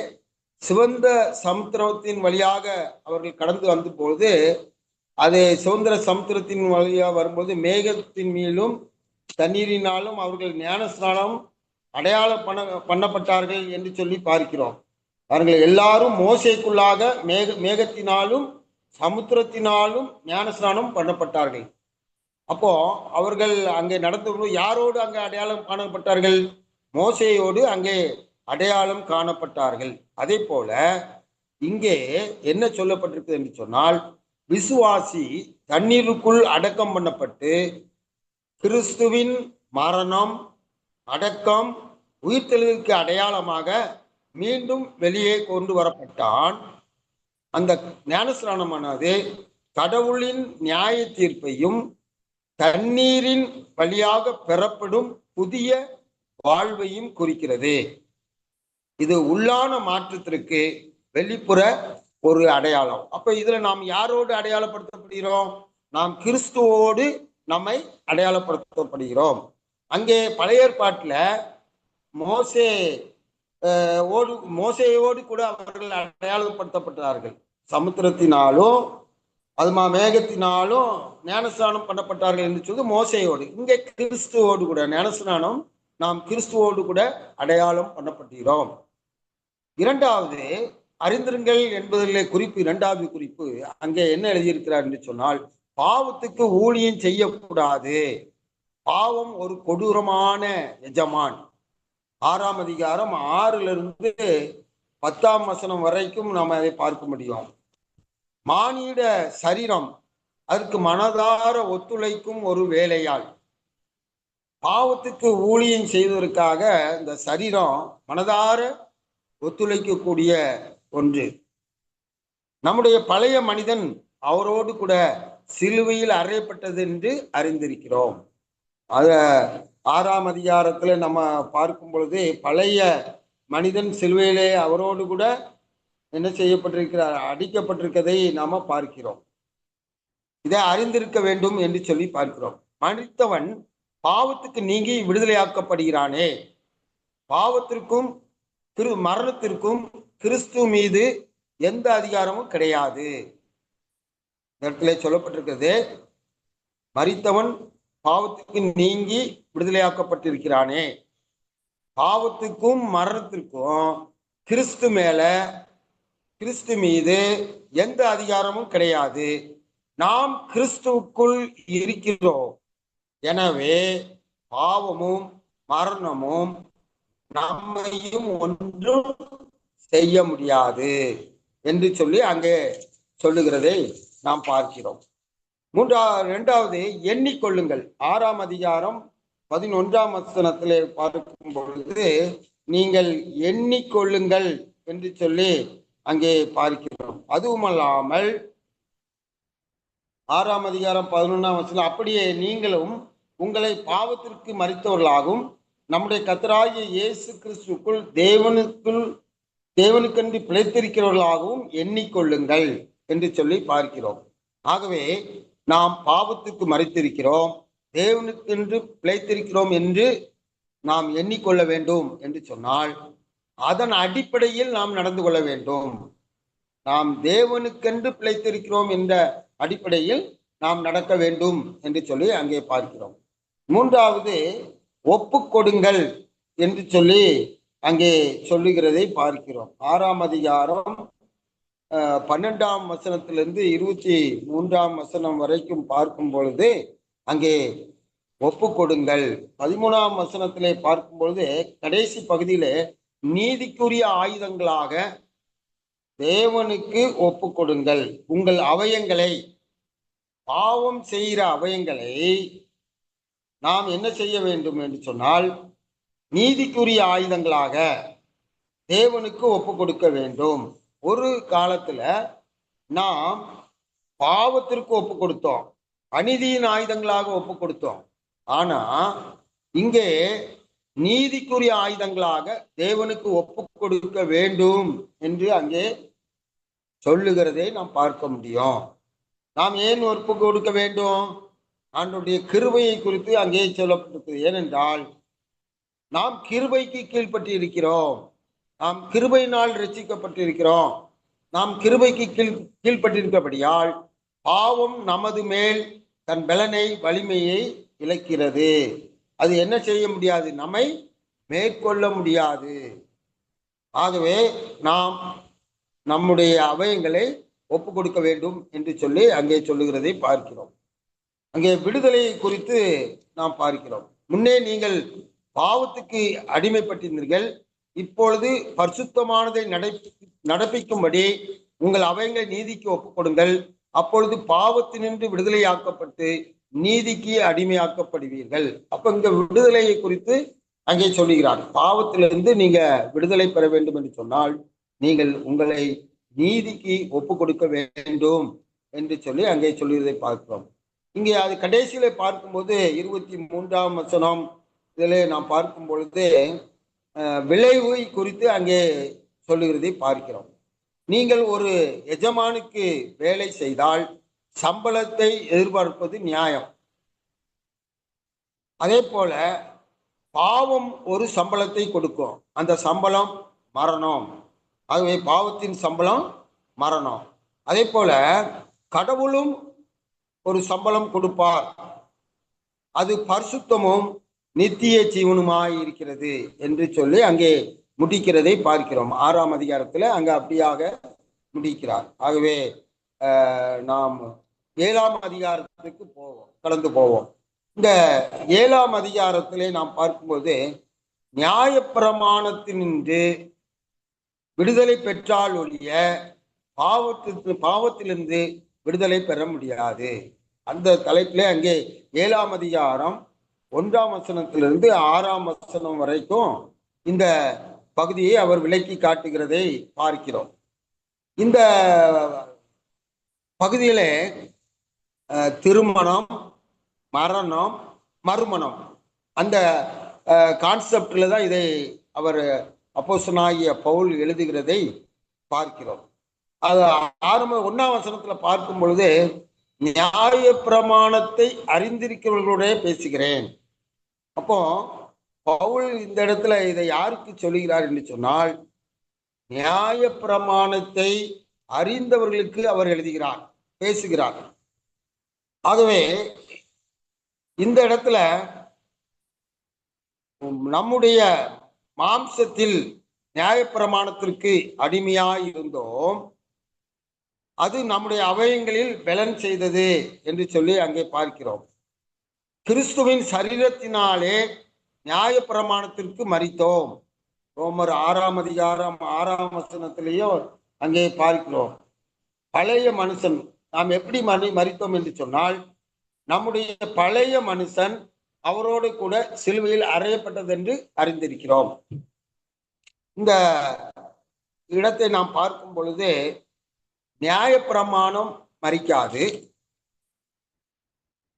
சிவந்த சமுத்திரத்தின் வழியாக அவர்கள் கடந்து வந்த பொழுது, அது சுதந்திர சமுத்திரத்தின் வழியாக வரும்போது மேகத்தின் மீதும் தண்ணீரினாலும் அவர்கள் ஞானஸ்நானம் அடையாளம் பண்ணப்பட்டார்கள் என்று சொல்லி பார்க்கிறோம். அவர்கள் எல்லாரும் மோசேக்குள்ளாக மேகத்தினாலும் சமுத்திரத்தினாலும் ஞானஸ்நானம் பண்ணப்பட்டார்கள். அப்போ அவர்கள் அங்கே நடந்து யாரோடு அங்கே அடையாளம் காணப்பட்டார்கள்? மோசேயோடு அங்கே அடையாளம் காணப்பட்டார்கள். அதே போல இங்கே என்ன சொல்லப்பட்டிருக்கு என்று சொன்னால், விசுவாசி தண்ணீருக்குள் அடக்கம் பண்ணப்பட்டு கிறிஸ்துவின் மரணம், அடக்கம், உயிர்த்தெழுதலுக்கு அடையாளமாக மீண்டும் வெளியே கொண்டு வரப்பட்டான். அந்த ஞானஸ்நானமானது கடவுளின் நியாய தீர்ப்பையும் தண்ணீரின் வழியாக பெறப்படும் புதிய வாழ்வையும் குறிக்கிறது. இது உள்ளான மாற்றத்திற்கு வெளிப்புற ஒரு அடையாளம். அப்ப இதுல நாம் யாரோடு அடையாளப்படுத்தப்படுகிறோம்? நாம் கிறிஸ்துவோடு நம்மை அடையாளப்படுத்தப்படுகிறோம். அங்கே பழைய ஏற்பாட்டுல மோசேயோடு கூட அவர்கள் அடையாளப்படுத்தப்பட்டார்கள். சமுத்திரத்தினாலும் அதுமா மேகத்தினாலும் ஞானஸ்நானம் பண்ணப்பட்டார்கள் என்று சொல்லி மோசேயோடு. இங்கே கிறிஸ்துவோடு கூட ஞானஸ்நானம், நாம் கிறிஸ்துவோடு கூட அடையாளம் பண்ணப்படுகிறோம். 2வது, அறிந்திருங்கள் என்பதிலே குறிப்பு, 2வது குறிப்பு அங்கே என்ன எழுதியிருக்கிறார் என்று சொன்னால், பாவத்துக்கு ஊழியம் செய்யக்கூடாது. பாவம் ஒரு கொடூரமான எஜமான். 6ஆம் அதிகாரம் 6லிருந்து 10ஆம் வசனம் வரைக்கும் நாம் அதை பார்க்க முடியும். மானிட சரீரம் அதற்கு மனதார ஒத்துழைக்கும் ஒரு வேலையாள். பாவத்துக்கு ஊழியம் செய்வதற்காக இந்த சரீரம் மனதார ஒத்துழைக்கக்கூடிய ஒன்று. நம்முடைய பழைய மனிதன் அவரோடு கூட சிலுவையில் அறையப்பட்டது என்று அறிந்திருக்கிறோம். அத 6ஆம் அதிகாரத்துல நம்ம பார்க்கும் பொழுது பழைய மனிதன் சிலுவையிலே அவரோடு கூட என்ன செய்யப்பட்டிருக்கிறார், அடிக்கப்பட்டிருக்கதை நாம பார்க்கிறோம். இதை அறிந்திருக்க வேண்டும் என்று சொல்லி பார்க்கிறோம். மனிதவன் பாவத்துக்கு நீங்கி விடுதலையாக்கப்படுகிறானே. பாவத்திற்கும் மரணத்திற்கும் கிறிஸ்து மீது எந்த அதிகாரமும் கிடையாது. இடத்துல சொல்லப்பட்டிருக்கிறது, மரித்தவன் பாவத்துக்கு நீங்கி விடுதலையாக்கப்பட்டிருக்கிறானே. பாவத்துக்கும் மரணத்திற்கும் கிறிஸ்து மீது எந்த அதிகாரமும் கிடையாது. நாம் கிறிஸ்துவுக்குள் இருக்கிறோம். எனவே பாவமும் மரணமும் நம்மையும் ஒன்றும் செய்ய முடியாது என்று சொல்லி அங்கே சொல்லுகிறதை நாம் பார்க்கிறோம். 2வது எண்ணிக்கொள்ளுங்கள். 6ஆம் அதிகாரம் 11ஆம் வசனத்திலே பார்க்கும் பொழுது நீங்கள் எண்ணிக்கொள்ளுங்கள் என்று சொல்லி அங்கே பார்க்கிறோம். அதுவுமல்லாமல் 6ஆம் அதிகாரம் 11ஆம் வசனம், அப்படியே நீங்களும் உங்களை பாவத்திற்கு மரித்தவர்களாகவும் நம்முடைய கர்த்தராகிய இயேசு கிறிஸ்துவுக்குள் தேவனுக்கென்று பிழைத்திருக்கிறவர்களாகவும் எண்ணிக்கொள்ளுங்கள் என்று சொல்லி பார்க்கிறோம். ஆகவே நாம் பாவத்துக்கு மரித்திருக்கிறோம், தேவனுக்கென்று பிழைத்திருக்கிறோம் என்று நாம் எண்ணிக்கொள்ள வேண்டும் என்று சொன்னால் அதன் அடிப்படையில் நாம் நடந்து கொள்ள வேண்டும். நாம் தேவனுக்கென்று பிழைத்திருக்கிறோம் என்ற அடிப்படையில் நாம் நடக்க வேண்டும் என்று சொல்லி அங்கே பார்க்கிறோம். 3வது ஒப்பு கொடுங்கள் என்று சொல்லி அங்கே சொல்லுகிறதை பார்க்கிறோம். 6ஆம் அதிகாரம் 12ஆம் வசனத்திலிருந்து 23ஆம் வசனம் வரைக்கும் பார்க்கும் பொழுது அங்கே ஒப்பு கொடுங்கள். 13ஆம் வசனத்திலே பார்க்கும் பொழுது கடைசி பகுதியிலே நீதிக்குரிய ஆயுதங்களாக தேவனுக்கு ஒப்பு கொடுங்கள். உங்கள் அவயங்களை, பாவம் செய்கிற அவயங்களை நாம் என்ன செய்ய வேண்டும் என்று சொன்னால் நீதிக்குரிய ஆயுதங்களாக தேவனுக்கு ஒப்பு கொடுக்க வேண்டும். ஒரு காலத்துல நாம் பாவத்திற்கு ஒப்பு கொடுத்தோம், அநீதியின் ஆயுதங்களாக ஒப்பு கொடுத்தோம். ஆனா இங்கே நீதிக்குரிய ஆயுதங்களாக தேவனுக்கு ஒப்பு கொடுக்க வேண்டும் என்று அங்கே சொல்லுகிறதை நாம் பார்க்க முடியும். நாம் ஏன் ஒப்பு கொடுக்க வேண்டும்? ஆண்டவருடைய கிருபையை குறித்து அங்கே சொல்லப்பட்டிருக்கிறது. ஏனென்றால் நாம் கிருபைக்கு கீழ்பட்டு இருக்கிறோம், நாம் கிருபையினால் ரட்சிக்கப்பட்டிருக்கிறோம். நாம் கிருபைக்கு கீழ்பட்டிருக்கபடியால் பாவம் நமது மேல் தன் பலனை வலிமையை இழக்கிறது. அது என்ன செய்ய முடியாது, நம்மை மேற்கொள்ள முடியாது. ஆகவே நாம் நம்முடைய அவயங்களை ஒப்பு கொடுக்க வேண்டும் என்று சொல்லி அங்கே சொல்லுகிறதை பார்க்கிறோம். அங்கே விடுதலையை குறித்து நாம் பார்க்கிறோம். முன்னே நீங்கள் பாவத்துக்கு அடிமைப்பட்டிருந்தீர்கள், இப்பொழுது பரிசுத்தமானதை நடப்பிக்கும்படி உங்கள் அவயங்களை நீதிக்கு ஒப்பு கொடுங்கள். அப்பொழுது பாவத்தினின்று விடுதலையாக்கப்பட்டு நீதிக்கு அடிமையாக்கப்படுவீர்கள். அப்ப இங்க விடுதலையை குறித்து அங்கே சொல்லுகிறார். பாவத்திலிருந்து நீங்க விடுதலை பெற வேண்டும் என்று சொன்னால் நீங்கள் உங்களை நீதிக்கு ஒப்பு கொடுக்க வேண்டும் என்று சொல்லி அங்கே சொல்லுவதை பார்க்கிறோம். இங்கே அது கடைசியில பார்க்கும்போது 23ஆம் வசனம் இதிலே நாம் பார்க்கும் பொழுது விளைவு குறித்து அங்கே சொல்லுகிறதை பார்க்கிறோம். நீங்கள் ஒரு எஜமானுக்கு வேலை செய்தால் சம்பளத்தை எதிர்பார்ப்பது நியாயம். அதே போல பாவம் ஒரு சம்பளத்தை கொடுக்கும், அந்த சம்பளம் மரணம். ஆகவே பாவத்தின் சம்பளம் மரணம். அதே போல கடவுளும் ஒரு சம்பளம் கொடுப்பார், அது பரிசுத்தமும் நித்திய ஜீவனுமாய் இருக்கிறது என்று சொல்லி அங்கே முடிக்கிறதை பார்க்கிறோம். 6ஆம் அதிகாரத்துல அங்க அப்படியாக முடிக்கிறார். ஆகவே நாம் 7ஆம் அதிகாரத்துக்கு கடந்து போவோம். இந்த 7ஆம் அதிகாரத்திலே நாம் பார்க்கும்போது நியாயப்பிரமாணத்தினின்று விடுதலை பெற்றால் ஒழிய பாவத்திலிருந்து விடுதலை பெற முடியாது. அந்த தலைப்பிலே அங்கே 7ஆம் அதிகாரம் 1ஆம் வசனத்திலிருந்து 6ஆம் வசனம் வரைக்கும் இந்த பகுதியை அவர் விளக்கி காட்டுகிறதை பார்க்கிறோம். இந்த பகுதியிலே திருமணம், மரணம், மறுமணம் அந்த கான்செப்ட்ல தான் இதை அவர் அப்போஸ்தலனாகிய பவுல் எழுதுகிறதை பார்க்கிறோம். அது 1ஆம் வசனத்துல பார்க்கும் பொழுது நியாய பிரமாணத்தை அறிந்திருக்கிறவர்களுடைய பேசுகிறேன். அப்போ பவுல் இந்த இடத்துல இதை யாருக்கு சொல்லுகிறார் என்று சொன்னால், நியாய பிரமாணத்தை அறிந்தவர்களுக்கு அவர் எழுதுகிறார், பேசுகிறார். ஆகவே இந்த இடத்துல நம்முடைய மாம்சத்தில் நியாயப்பிரமாணத்திற்கு அடிமையாய் இருந்தோம், அது நம்முடைய அவயங்களில் பலன் செய்தது என்று சொல்லி அங்கே பார்க்கிறோம். கிறிஸ்துவின் சரீரத்தினாலே நியாயப்பிரமாணத்திற்கு மரித்தோம். ரோமர் 6ஆம் அதிகாரம் 6ஆம் வசனத்திலேயோ அங்கே பார்க்கிறோம். பழைய மனுஷன் நாம் எப்படி மரித்தோம் என்று சொன்னால், நம்முடைய பழைய மனுஷன் அவரோடு கூட சிலுவையில் அறையப்பட்டது என்று அறிந்திருக்கிறோம். இந்த இடத்தை நாம் பார்க்கும் பொழுது நியாயப்பிரமாணம் மரிக்காது,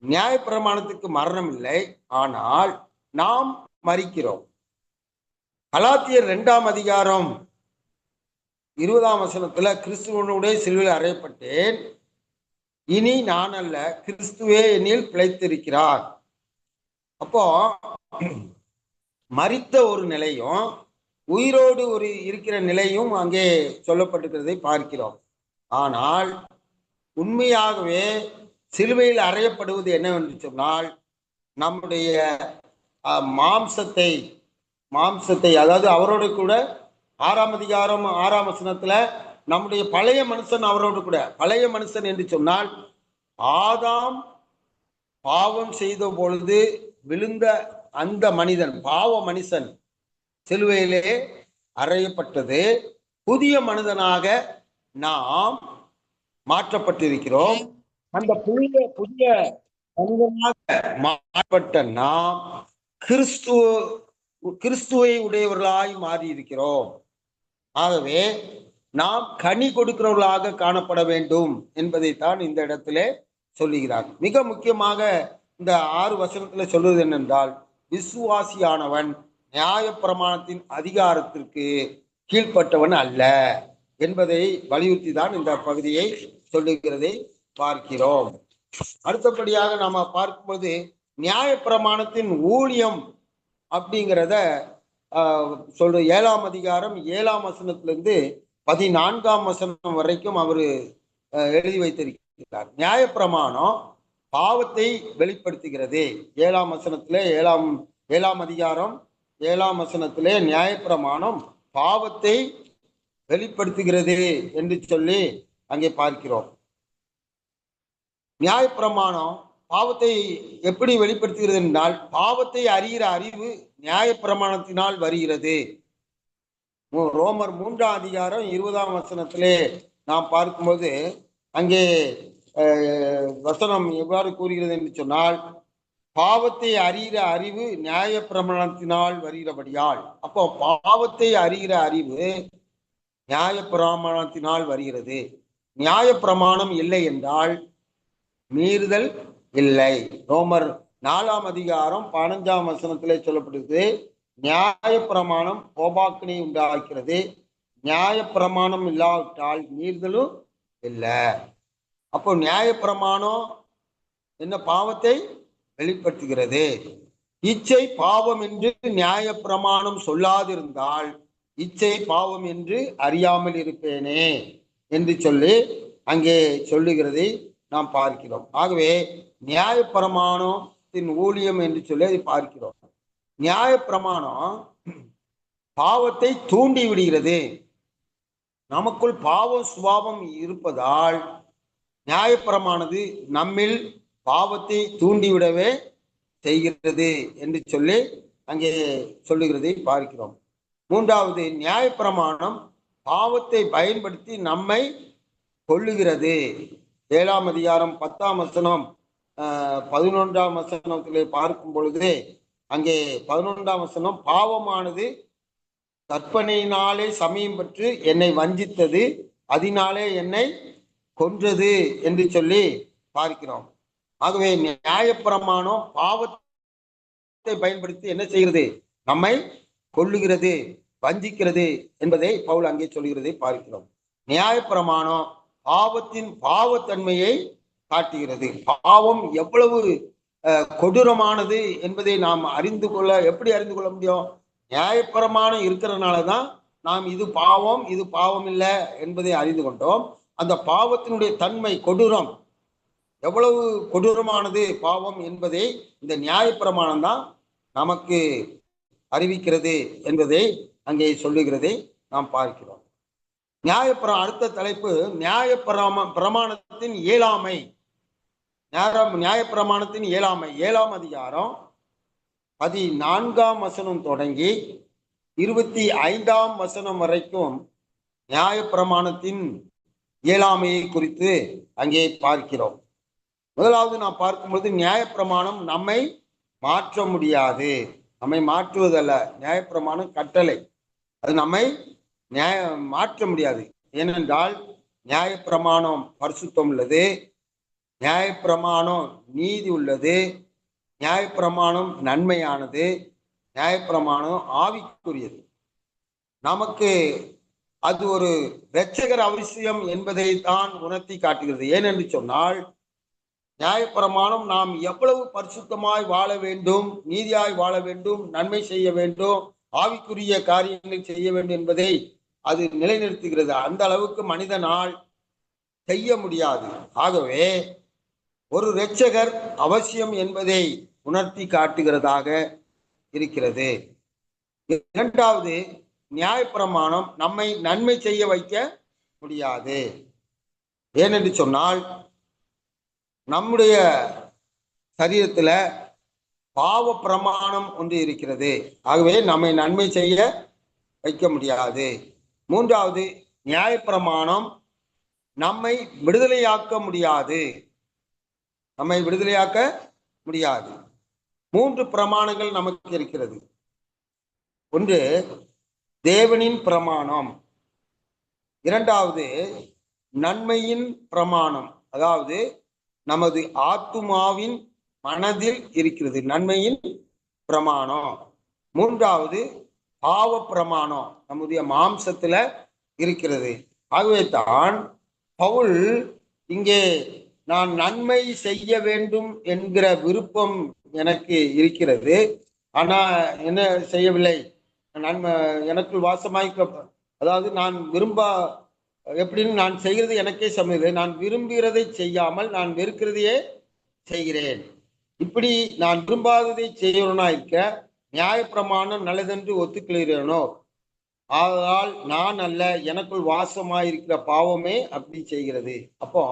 நியாயப்பிரமாணத்துக்கு மரணம் இல்லை, ஆனால் நாம் மரிக்கிறோம். கலாத்தியர் 2ஆம் அதிகாரம் 20ஆம் வசனத்துல கிறிஸ்துவனுடைய சிலுவையில் அறையப்பட்டேன், இனி நான் அல்ல கிறிஸ்துவே என்னில் பிழைத்திருக்கிறார். அப்போ மரித்த ஒரு நிலையும் உயிரோடு ஒரு இருக்கிற நிலையும் அங்கே சொல்லப்பட்டிருக்கிறதை பார்க்கிறோம். ஆனால் உண்மையாகவே சிலுவையில் அறையப்படுவது என்னவென்று சொன்னால், நம்முடைய மாம்சத்தை அதாவது அவரோடு கூட 6ஆம் அதிகாரம் 6ஆம் வசனத்துல நம்முடைய பழைய மனுஷன் அவரோடு கூட, பழைய மனுஷன் என்று சொன்னால் ஆதாம் பாவம் செய்த பொழுது விழுந்த அந்த மனிதன், பாவ மனுஷன் சிலுவையிலே அறையப்பட்டது. புதிய மனிதனாக நாம் மாற்றப்பட்டிருக்கிறோம். அந்த புதிய மனிதனாக மாற்றப்பட்ட நாம் கிறிஸ்துவை உடையவர்களாய் மாறி இருக்கிறோம். ஆகவே நாம் கனி கொடுக்கிறவர்களாக காணப்பட வேண்டும் என்பதைத்தான் இந்த இடத்திலே சொல்லுகிறார். மிக முக்கியமாக இந்த 6 வசனத்துல சொல்வது என்னென்றால், விசுவாசியானவன் நியாயப்பிரமாணத்தின் அதிகாரத்திற்கு கீழ்ப்பட்டவன் அல்ல என்பதை வலியுறுத்தி தான் இந்த பகுதியை சொல்லுகிறதை பார்க்கிறோம். அடுத்தபடியாக நாம பார்க்கும்போது நியாயப்பிரமாணத்தின் ஊழியம் அப்படிங்கிறத சொல்ற 7ஆம் அதிகாரம் 7ஆம் வசனத்திலிருந்து 14ஆம் வசனம் வரைக்கும் அவர் எழுதி வைத்திருக்கிறார். நியாயப்பிரமாணம் பாவத்தை வெளிப்படுத்துகிறது. 7ஆம் வசனத்திலே 7ஆம் அதிகாரம் 7ஆம் வசனத்திலே நியாயப்பிரமாணம் பாவத்தை வெளிப்படுத்துகிறது என்று சொல்லி அங்கே பார்க்கிறோம். நியாயப்பிரமாணம் பாவத்தை எப்படி வெளிப்படுத்துகிறது என்றால், பாவத்தை அறிகிற அறிவு நியாயப்பிரமாணத்தினால் வருகிறது. ரோமர் 3ஆம் அதிகாரம் 20ஆம் வசனத்திலே நாம் பார்க்கும்போது அங்கே வசனம் எவ்வாறு கூறுகிறது என்று சொன்னால், பாவத்தை அறிகிற அறிவு நியாயப்பிரமாணத்தினால் வருகிறபடியால். அப்போ பாவத்தை அறிகிற அறிவு நியாயப்பிரமாணத்தினால் வருகிறது. நியாயப்பிரமாணம் இல்லை என்றால் மீறுதல் இல்லை. ரோமர் 4ஆம் அதிகாரம் 15ஆம் வசனத்திலே சொல்லப்படுகிறது, நியாயப்பிரமாணம் கோபாக்கினை உண்டாக்கிறது, நியாயப்பிரமாணம் இல்லாவிட்டால் மீறுதலும் இல்லை. அப்போ நியாயப்பிரமாணம் என்ன? பாவத்தை வெளிப்படுத்துகிறது. இச்சை பாவம் என்று நியாயப்பிரமாணம் சொல்லாதிருந்தால் இச்சை பாவம் என்று அறியாமல் இருப்பேனே என்று சொல்லி அங்கே சொல்லுகிறதை நாம் பார்க்கிறோம். ஆகவே நியாயப்பிரமாணத்தின் ஊழியம் என்று சொல்லி அதை பார்க்கிறோம். நியாயப்பிரமாணம் பாவத்தை தூண்டி விடுகிறது. நமக்குள் பாவ சுபாவம் இருப்பதால் நியாயப்பிரமானது நம்மில் பாவத்தை தூண்டிவிடவே செய்கிறது என்று சொல்லி அங்கே சொல்லுகிறதை பார்க்கிறோம். 3வது, நியாயப்பிரமாணம் பாவத்தை பயன்படுத்தி நம்மை கொல்லுகிறது. 7ஆம் அதிகாரம் 10ஆம் வசனம் 11ஆம் வசனத்திலே பார்க்கும் பொழுது அங்கே 11ஆம் வசனம், பாவமானது கற்பனையினாலே சமயம் பெற்று என்னை வஞ்சித்தது, அதனாலே என்னை கொன்றது என்று சொல்லி பார்க்கிறோம். ஆகவே நியாயப்பிரமாணம் பாவத்தை பயன்படுத்தி என்ன செய்கிறது? நம்மை கொல்லுகிறது, வஞ்சிக்கிறது என்பதை பவுல் அங்கே சொல்கிறதை பார்க்கிறோம். நியாயப்பிரமாணம் பாவத்தன்மையை காட்டுகிறது. பாவம் எவ்வளவு கொடூரமானது என்பதை நாம் எப்படி அறிந்து கொள்ள முடியும்? நியாயப்பிரமாணம் இருக்கிறதுனாலதான் நாம் இது பாவம் இல்லை என்பதை அறிந்து கொண்டோம். அந்த பாவத்தினுடைய தன்மை, கொடூரம், எவ்வளவு கொடூரமானது பாவம் என்பதை இந்த நியாயப்பிரமாணம் தான் நமக்கு அறிவிக்கிறது என்பதை அங்கே சொல்லுகிறதை நாம் பார்க்கிறோம். அடுத்த தலைப்பு பிரமாணத்தின் இயலாமை. நியாயப்பிரமாணத்தின் இயலாமை. 7ஆம் அதிகாரம் 14ஆம் வசனம் தொடங்கி 25ஆம் வசனம் வரைக்கும் நியாயப்பிரமாணத்தின் இயலாமையை குறித்து அங்கே பார்க்கிறோம். முதலாவது நாம் பார்க்கும்போது, நியாயப்பிரமாணம் நம்மை மாற்ற முடியாது. நம்மை மாற்றுவதல்ல, நியாயப்பிரமாணம் கட்டளை, அது நம்மை மாற்ற முடியாது. ஏனென்றால் நியாயப்பிரமாணம் பரிசுத்தம் உள்ளது, நியாயப்பிரமாணம் நீதி உள்ளது, நியாயப்பிரமாணம் நன்மையானது, நியாயப்பிரமாணம் ஆவிக்குரியது. நமக்கு அது ஒரு இரட்சகர் அவசியம் என்பதை தான் உணர்த்தி காட்டுகிறது. ஏனென்று சொன்னால், நியாயப்பிரமாணம் நாம் எவ்வளவு பரிசுத்தமாய் வாழ வேண்டும், நீதியாய் வாழ வேண்டும், நன்மை செய்ய வேண்டும், ஆவிக்குரிய காரியங்கள் செய்ய வேண்டும் என்பதை அது நிலைநிறுத்துகிறது. அந்த அளவுக்கு மனிதனால் செய்ய முடியாது. ஆகவே ஒரு இரட்சகர் அவசியம் என்பதை உணர்த்தி காட்டுகிறதாக இருக்கிறது. இரண்டாவது, நியாயப்பிரமாணம் நம்மை நன்மை செய்ய வைக்க முடியாது. ஏனென்று சொன்னால், நம்முடைய சரீரத்துல பாவ பிரமாணம் ஒன்று இருக்கிறது. ஆகவே நம்மை நன்மை செய்ய வைக்க முடியாது. மூன்றாவது, நியாயப்பிரமாணம் நம்மை விடுதலையாக்க முடியாது. நம்மை விடுதலையாக்க முடியாது. 3 பிரமாணங்கள் நமக்கு இருக்கிறது. ஒன்று தேவனின் பிரமாணம், இரண்டாவது நன்மையின் பிரமாணம், அதாவது நமது ஆத்துமாவின் மனதில் இருக்கிறது நன்மையின் பிரமாணம். மூன்றாவது பாவ பிரமாணம், நம்முடைய மாம்சத்துல இருக்கிறது. ஆகவே தான் பவுல் இங்கே நான் நன்மை செய்ய வேண்டும் என்கிற விருப்பம் எனக்கு இருக்கிறது, ஆனா என்ன செய்யவில்லை, நன்மை எனக்குள் வாசமாய், அதாவது நான் எப்படின்னு நான் செய்கிறது எனக்கே சமையல், நான் விரும்புகிறதை செய்யாமல் நான் வெறுக்கிறதையே செய்கிறேன். இப்படி நான் விரும்பாததை செய்யறனா இருக்க நியாயப்பிரமாணம் நல்லதென்று ஒத்துக்கொள்கிறேனோ, ஆதலால் நான் அல்ல, எனக்குள் வாசமாயிருக்கிற பாவமே அப்படி செய்கிறது. அப்போ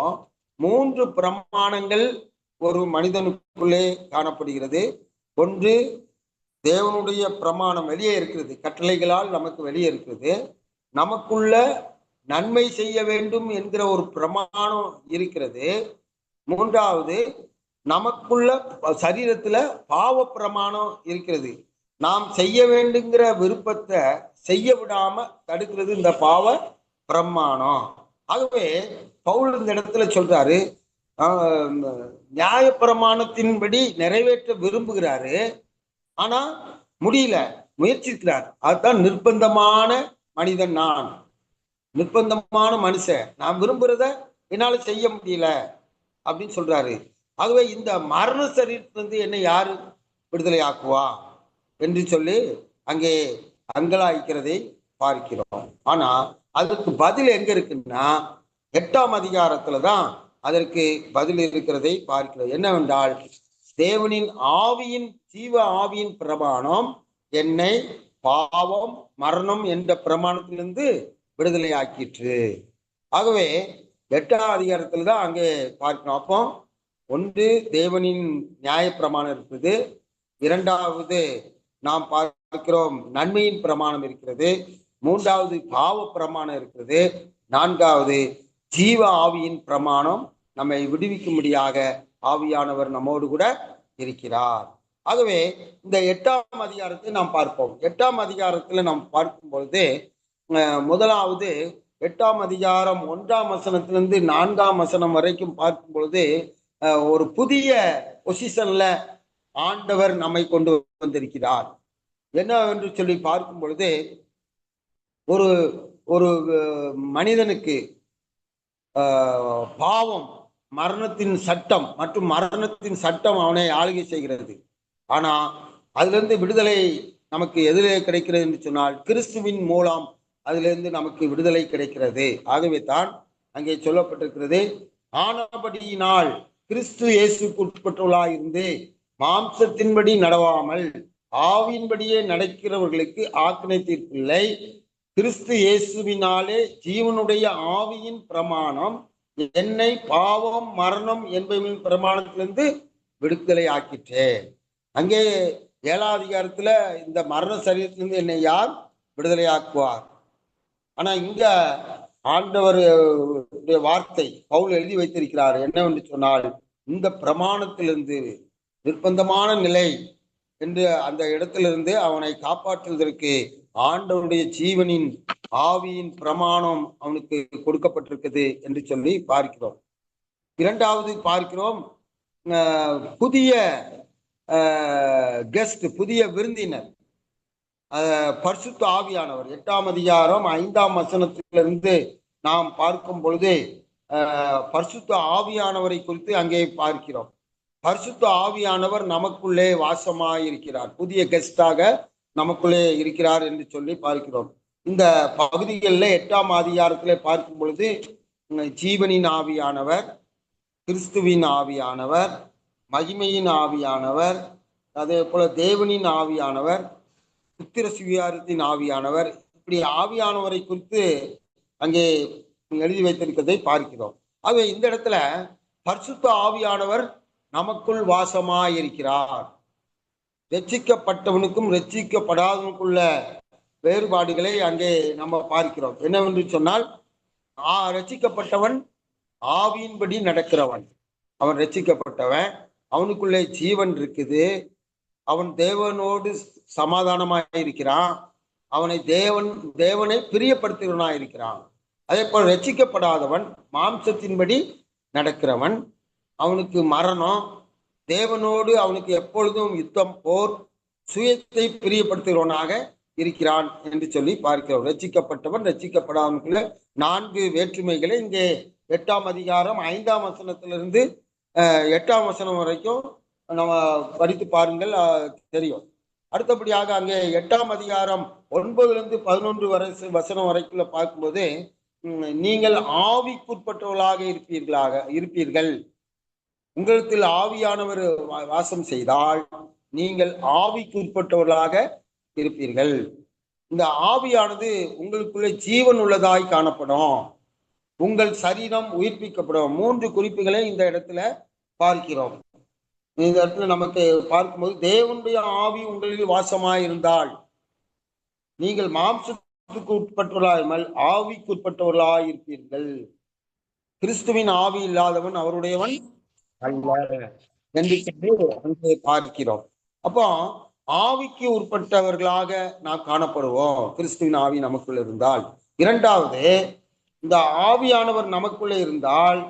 3 பிரமாணங்கள் ஒரு மனிதனுக்குள்ளே காணப்படுகிறது. ஒன்று தேவனுடைய பிரமாணம் வெளியே இருக்கிறது, கட்டளைகளால் நமக்கு வெளியே இருக்கிறது. நமக்குள்ள நன்மை செய்ய வேண்டும் என்கிற ஒரு பிரமாணம் இருக்கிறது. மூன்றாவது, நமக்குள்ள சரீரத்துல பாவ பிரமாணம் இருக்கிறது. நாம் செய்ய வேண்டுங்கிற விருப்பத்தை செய்ய விடாம தடுக்கிறது இந்த பாவ பிரமாணம். ஆகவே பவுல் இந்த இடத்துல சொல்றாரு, நியாய பிரமாணத்தின்படி நிறைவேற்ற விரும்புகிறாரு, ஆனா முடியல, முயற்சிக்கிறார். அதுதான் நிர்பந்தமான மனிதன், நான் நிர்பந்தமான மனுஷன், நான் விரும்புறத என்னால செய்ய முடியல அப்படின்னு சொல்றாரு. ஆகவே இந்த மரண சரீரத்திலிருந்து என்னை யாரு விடுதலை ஆக்குவா என்று சொல்லி அங்கே அங்கலாய்க்கிறதை பார்க்கிறோம். ஆனா அதற்கு பதில் எங்க இருக்குன்னா 8ஆம் அதிகாரத்துலதான் அதற்கு பதில் இருக்கிறதை பார்க்கிறோம். என்னவென்றால், தேவனின் ஆவியின் ஜீவ ஆவியின் பிரமாணம் என்னை பாவம் மரணம் என்ற பிரமாணத்திலிருந்து விடுதலை ஆக்கிற்று. ஆகவே 8ஆம் அதிகாரத்துல தான் அங்கே பார்க்கணும். அப்போ ஒன்று தேவனின் நியாய பிரமாணம் இருக்குது, இரண்டாவது நாம் பார்க்கிறோம் நன்மையின் பிரமாணம் இருக்கிறது, மூன்றாவது பாவ பிரமாணம் இருக்கிறது, நான்காவது ஜீவ ஆவியின் பிரமாணம் நம்மை விடுவிக்கும்படியாக ஆவியானவர் நம்மோடு கூட இருக்கிறார். ஆகவே இந்த 8ஆம் அதிகாரத்தை நாம் பார்ப்போம். 8ஆம் அதிகாரத்துல நாம் பார்க்கும் பொழுது முதலாவது 8ஆம் அதிகாரம் 1ஆம் வசனத்திலிருந்து 4ஆம் வசனம் வரைக்கும் பார்க்கும் பொழுது ஒரு புதிய பொசிஷன்ல ஆண்டவர் நம்மை கொண்டு வந்திருக்கிறார். என்ன என்று சொல்லி பார்க்கும் பொழுது ஒரு ஒரு மனிதனுக்கு பாவம், மரணத்தின் சட்டம் மற்றும் மரணத்தின் சட்டம் அவனை ஆளுகை செய்கிறது. ஆனா அதிலிருந்து விடுதலை நமக்கு எதிரே கிடைக்கிறது என்று சொன்னால் கிறிஸ்துவின் மூலம் அதிலிருந்து நமக்கு விடுதலை கிடைக்கிறது. ஆகவே தான் அங்கே சொல்லப்பட்டிருக்கிறது, ஆனபடியினால் கிறிஸ்து இயேசுக்கு உட்பட்டவர்களாய் இருந்து மாம்சத்தின்படி நடவாமல் ஆவியின்படியே நடக்கிறவர்களுக்கு ஆக்கினை தீர்ப்பில்லை. கிறிஸ்து இயேசுவினாலே ஜீவனுடைய ஆவியின் பிரமாணம் என்னை பாவம் மரணம் என்பவரின் பிரமாணத்திலிருந்து விடுதலை ஆக்கிற்றேன். அங்கே 7ஆம் அதிகாரத்துல இந்த மரண சரீரத்திலிருந்து என்னை யார் விடுதலை ஆக்குவார்? ஆனா இங்க ஆண்டவருடைய வார்த்தை பவுல் எழுதி வைத்திருக்கிறார் என்னவென்று சொன்னால், இந்த பிரமாணத்திலிருந்து நிர்பந்தமான நிலை என்று அந்த இடத்திலிருந்து அவனை காப்பாற்றுவதற்கு ஆண்டவருடைய ஜீவனின் ஆவியின் பிரமாணம் அவனுக்கு கொடுக்கப்பட்டிருக்குது என்று சொல்லி பார்க்கிறோம். இரண்டாவது பார்க்கிறோம், புதிய கெஸ்ட், புதிய விருந்தினர் பரிசுத்த ஆவியானவர். 8ஆம் அதிகாரம் 5ஆம் வசனத்திலிருந்து நாம் பார்க்கும் பொழுது பரிசுத்த ஆவியானவரை குறித்து அங்கே பார்க்கிறோம். பரிசுத்த ஆவியானவர் நமக்குள்ளே வாசமாயிருக்கிறார், புதிய கெஸ்டாக நமக்குள்ளே இருக்கிறார் என்று சொல்லி பார்க்கிறோம். இந்த பகுதிகளில் 8ஆம் அதிகாரத்திலே பார்க்கும் பொழுது ஜீவனின் ஆவியானவர், கிறிஸ்துவின் ஆவியானவர், மகிமையின் ஆவியானவர், அதே போல தேவனின் ஆவியானவர், புத்திர சுவிகாரத்தின் ஆவியானவர், இப்படி ஆவியானவரை குறித்து அங்கே எழுதி வைத்திருக்கிறதை பார்க்கிறோம். ஆகவே இந்த இடத்துல பரிசுத்த ஆவியானவர் நமக்குள் வாசமாயிருக்கிறார். ரட்சிக்கப்பட்டவனுக்கும் ரட்சிக்கப்படாதவனுக்குள்ள வேறுபாடுகளை அங்கே நம்ம பார்க்கிறோம். என்னவென்று சொன்னால், ரட்சிக்கப்பட்டவன் ஆவியின்படி நடக்கிறவன், அவன் ரட்சிக்கப்பட்டவன், அவனுக்குள்ளே ஜீவன் இருக்குது, அவன் தேவனோடு சமாதானமாக இருக்கிறான், தேவனை பிரியப்படுத்துகிறவனாக இருக்கிறான். அதே போல ரட்சிக்கப்படாதவன் மாம்சத்தின்படி நடக்கிறவன், அவனுக்கு மரணம், தேவனோடு அவனுக்கு எப்பொழுதும் யுத்தம், போர், சுயத்தை பிரியப்படுத்துகிறவனாக இருக்கிறான் என்று சொல்லி பார்க்கிறோம். ரட்சிக்கப்பட்டவன் ரட்சிக்கப்படாதவனுக்குள்ள 4 வேற்றுமைகளை இங்கே 8ஆம் அதிகாரம் 5ஆம் வசனத்திலிருந்து 8ஆம் வசனம் வரைக்கும் நம்ம படித்து பாருங்கள், தெரியும். அடுத்தபடியாக அங்கே 8ஆம் அதிகாரம் 9லிருந்து 11 வசனம் வரைக்குள்ள பார்க்கும்போது, நீங்கள் ஆவிக்குட்பட்டவர்களாக இருப்பீர்கள், உங்களிடத்தில் ஆவியானவர் வாசம் செய்தால் நீங்கள் ஆவிக்குட்பட்டவர்களாக இருப்பீர்கள். இந்த ஆவியானது உங்களுக்குள்ளே ஜீவன் உள்ளதாய் காணப்படும், உங்கள் சரீரம் உயிர்ப்பிக்கப்படும். 3 குறிப்புகளை இந்த இடத்துல பார்க்கிறோம். இந்த இடத்துல நமக்கு பார்க்கும்போது, தேவனுடைய ஆவி உங்களில் வாசமாய் இருந்தால் நீங்கள் மாம்சத்துக்கு உட்பட்டவர்களாமல் ஆவிக்குட்பட்டவர்களாய் இருப்பீர்கள். கிறிஸ்துவின் ஆவி இல்லாதவன் அவருடையவன் அல்ல என்று சொல்லி பார்க்கிறோம். அப்போ ஆவிக்கு உட்பட்டவர்களாக நாம் காணப்படுவோம் கிறிஸ்துவின் ஆவி நமக்குள்ள இருந்தால். இரண்டாவது, இந்த ஆவியானவர் நமக்குள்ளே இருந்தால்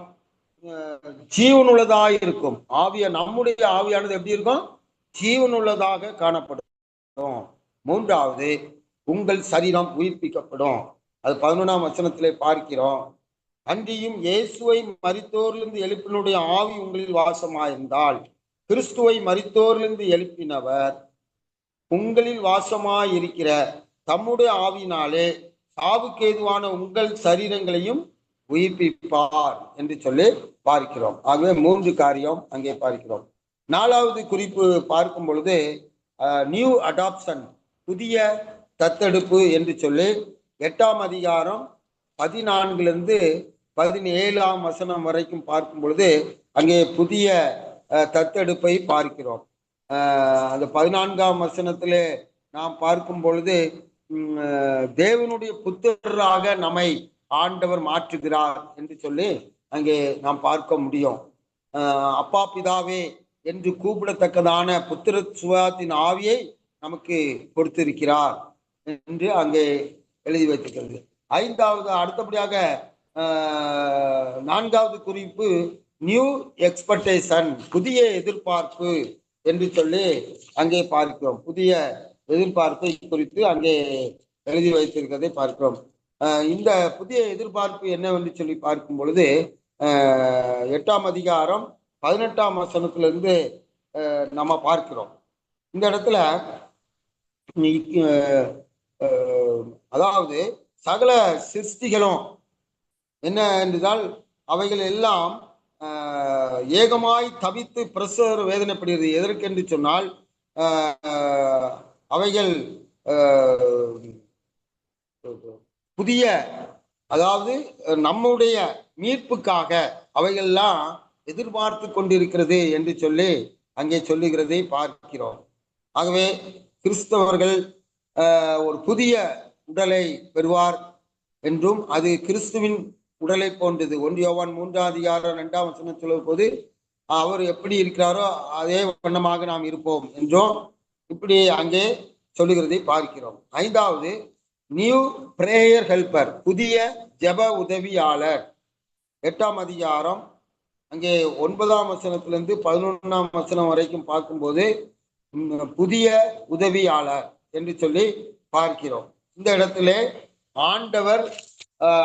ஜீவனுள்ளதாக இருக்கும். நம்முடைய ஆவியானது எப்படி இருக்கும்? ஜீவனுள்ளதாக காணப்படும். மூன்றாவது, உங்கள் சரீரம் உயிர்ப்பிக்கப்படும். அது 11ஆம் வசனத்திலே பார்க்கிறோம். அன்றியும் இயேசுவை மரித்தோரிலிருந்து எழுப்பினுடைய ஆவி உங்களில் வாசமாயிருந்தால், கிறிஸ்துவை மரித்தோரிலிருந்து எழுப்பினவர் உங்களில் வாசமாயிருக்கிற தம்முடைய ஆவியினாலே சாவுக்கு ஏதுவான உங்கள் சரீரங்களையும் உயிர்ப்பிப்பார் என்று சொல்லி பார்க்கிறோம். ஆகவே 3 காரியம் அங்கே பார்க்கிறோம். 4வது குறிப்பு பார்க்கும் பொழுது நியூ அடாப்ஷன், புதிய தத்தெடுப்பு என்று சொல்லி 8ஆம் அதிகாரம் 14லிருந்து 17ஆம் வசனம் வரைக்கும் பார்க்கும் பொழுது அங்கே புதிய தத்தெடுப்பை பார்க்கிறோம். அந்த 14ஆம் வசனத்திலே நாம் பார்க்கும் பொழுது தேவனுடைய புத்திரராக நம்மை ஆண்டவர் மாற்றுகிறார் என்று சொல்லி அங்கே நாம் பார்க்க முடியும். அப்பா பிதாவே என்று கூப்பிடத்தக்கதான புத்திர சுவாத்தின் ஆவியை நமக்கு கொடுத்திருக்கிறார் என்று அங்கே எழுதி வைத்திருக்கிறது. ஐந்தாவது, அடுத்தபடியாக 4வது குறிப்பு நியூ எக்ஸ்பெக்டேஷன், புதிய எதிர்பார்ப்பு என்று சொல்லி அங்கே பார்க்கிறோம். புதிய எதிர்பார்ப்பை குறித்து அங்கே எழுதி வைத்திருக்கிறதை பார்க்கிறோம். இந்த புதிய எதிர்பார்ப்பு என்னவென்று சொல்லி பார்க்கும் பொழுது 8ஆம் அதிகாரம் 18ஆம் வசனத்திலிருந்து நம்ம பார்க்கிறோம். இந்த இடத்துல அதாவது சகல சிருஷ்டிகளும் என்ன என்றால் அவைகள் எல்லாம் ஏகமாய் தவித்து பிரசவ வேதனைப்படுகிறது. எதற்கென்று சொன்னால் அவைகள் புதிய, அதாவது நம்முடைய மீட்புக்காக அவைகள்லாம் எதிர்பார்த்து கொண்டிருக்கிறது என்று சொல்லி அங்கே சொல்லுகிறதை பார்க்கிறோம். ஆகவே கிறிஸ்தவர்கள் ஒரு புதிய உடலை பெறுவார் என்றும் அது கிறிஸ்துவின் உடலை போன்றது. 1 யோவான் 3ஆம் அதிகாரம் 2ஆம் வசனம் சொல்லும் போது அவர் எப்படி இருக்கிறாரோ அதே வண்ணமாக நாம் இருப்போம் என்றும் இப்படி அங்கே சொல்லுகிறதை பார்க்கிறோம். 5வது நியூ பிரேயர் ஹெல்பர், புதிய ஜெப உதவியாளர். 8ஆம் அதிகாரம் அங்கே 9ஆம் வசனத்திலிருந்து 11ஆம் வசனம் வரைக்கும் பார்க்கும்போது புதிய உதவியாளர் என்று சொல்லி பார்க்கிறோம். இந்த இடத்துல ஆண்டவர்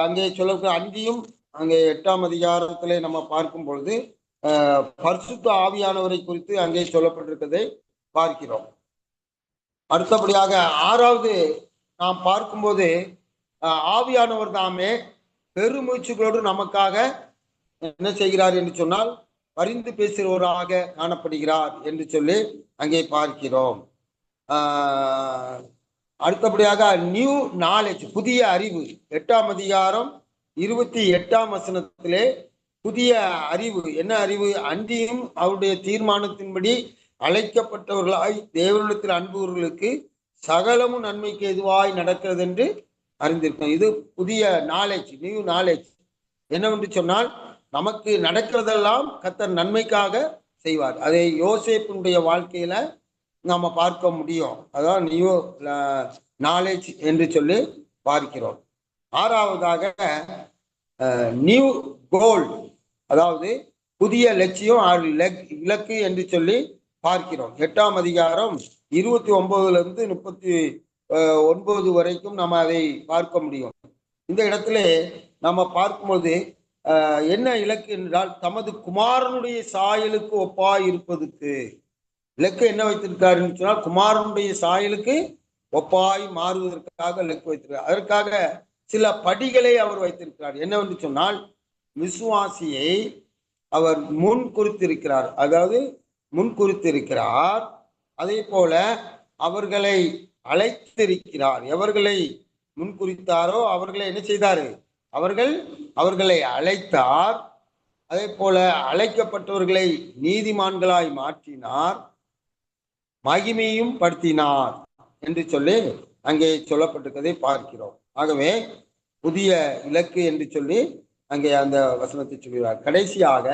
அங்கே சொல்ல அங்கேயும் அங்கே 8ஆம் அதிகாரத்திலே நம்ம பார்க்கும் பொழுது பரிசுத்த ஆவியானவரை குறித்து அங்கே சொல்லப்பட்டிருக்கிறதை பார்க்கிறோம். அடுத்தபடியாக 6வது நாம் பார்க்கும்போது ஆவியானவர் தாமே பெருமூச்சுகளோடு நமக்காக என்ன செய்கிறார் என்று சொன்னால் பரிந்து பேசுகிறவராக காணப்படுகிறார் என்று சொல்லி அங்கே பார்க்கிறோம். அடுத்தபடியாக நியூ நாலேஜ், புதிய அறிவு. 8ஆம் அதிகாரம் 28ஆம் வசனத்திலே புதிய அறிவு, என்ன அறிவு? அன்றியும் அவருடைய தீர்மானத்தின்படி அழைக்கப்பட்டவர்களாய் தேவனிடத்தில் அன்புகளுக்கு சகலமும் நன்மைக்கு எதுவாய் நடக்கிறது என்று அறிந்திருக்கோம். இது புதிய நாலேஜ், நியூ நாலேஜ். என்னவென்று சொன்னால் நமக்கு நடக்கிறதெல்லாம் கர்த்தர் நன்மைக்காக செய்வார். அதை யோசேப்பினுடைய வாழ்க்கையில நாம பார்க்க முடியும். அதான் நியூ நாலேஜ் என்று சொல்லி பார்க்கிறோம். 6வதாக நியூ கோல், அதாவது புதிய லட்சியம், இலக்கு என்று சொல்லி பார்க்கிறோம். 8ஆம் அதிகாரம் 29லிருந்து 39 வரைக்கும் நம்ம அதை பார்க்க முடியும். இந்த இடத்துல நம்ம பார்க்கும்போது என்ன இலக்கு என்றால் தமது குமாரனுடைய சாயலுக்கு ஒப்பாய் இருப்பதுக்கு இலக்கு என்ன வைத்திருக்காருன்னு சொன்னால் குமாரனுடைய சாயலுக்கு ஒப்பாய் மாறுவதற்காக இலக்கு வைத்திருக்கார். அதற்காக சில படிகளை அவர் வைத்திருக்கிறார். என்னவென்று சொன்னால் விசுவாசியை அவர் முன் குறித்திருக்கிறார், அதாவது முன் குறித்திருக்கிறார். அதே போல அவர்களை அழைத்திருக்கிறார். எவர்களை முன் குறித்தாரோ அவர்களை என்ன செய்தாரு? அவர்களை அழைத்தார். அதே போல அழைக்கப்பட்டவர்களை நீதிமான்களாய் மாற்றினார், மகிமையும் படுத்தினார் என்று சொல்லி அங்கே சொல்லப்பட்டிருக்கதை பார்க்கிறோம். ஆகவே புதிய இலக்கு என்று சொல்லி அங்கே அந்த வசனத்தை சொல்கிறார். கடைசியாக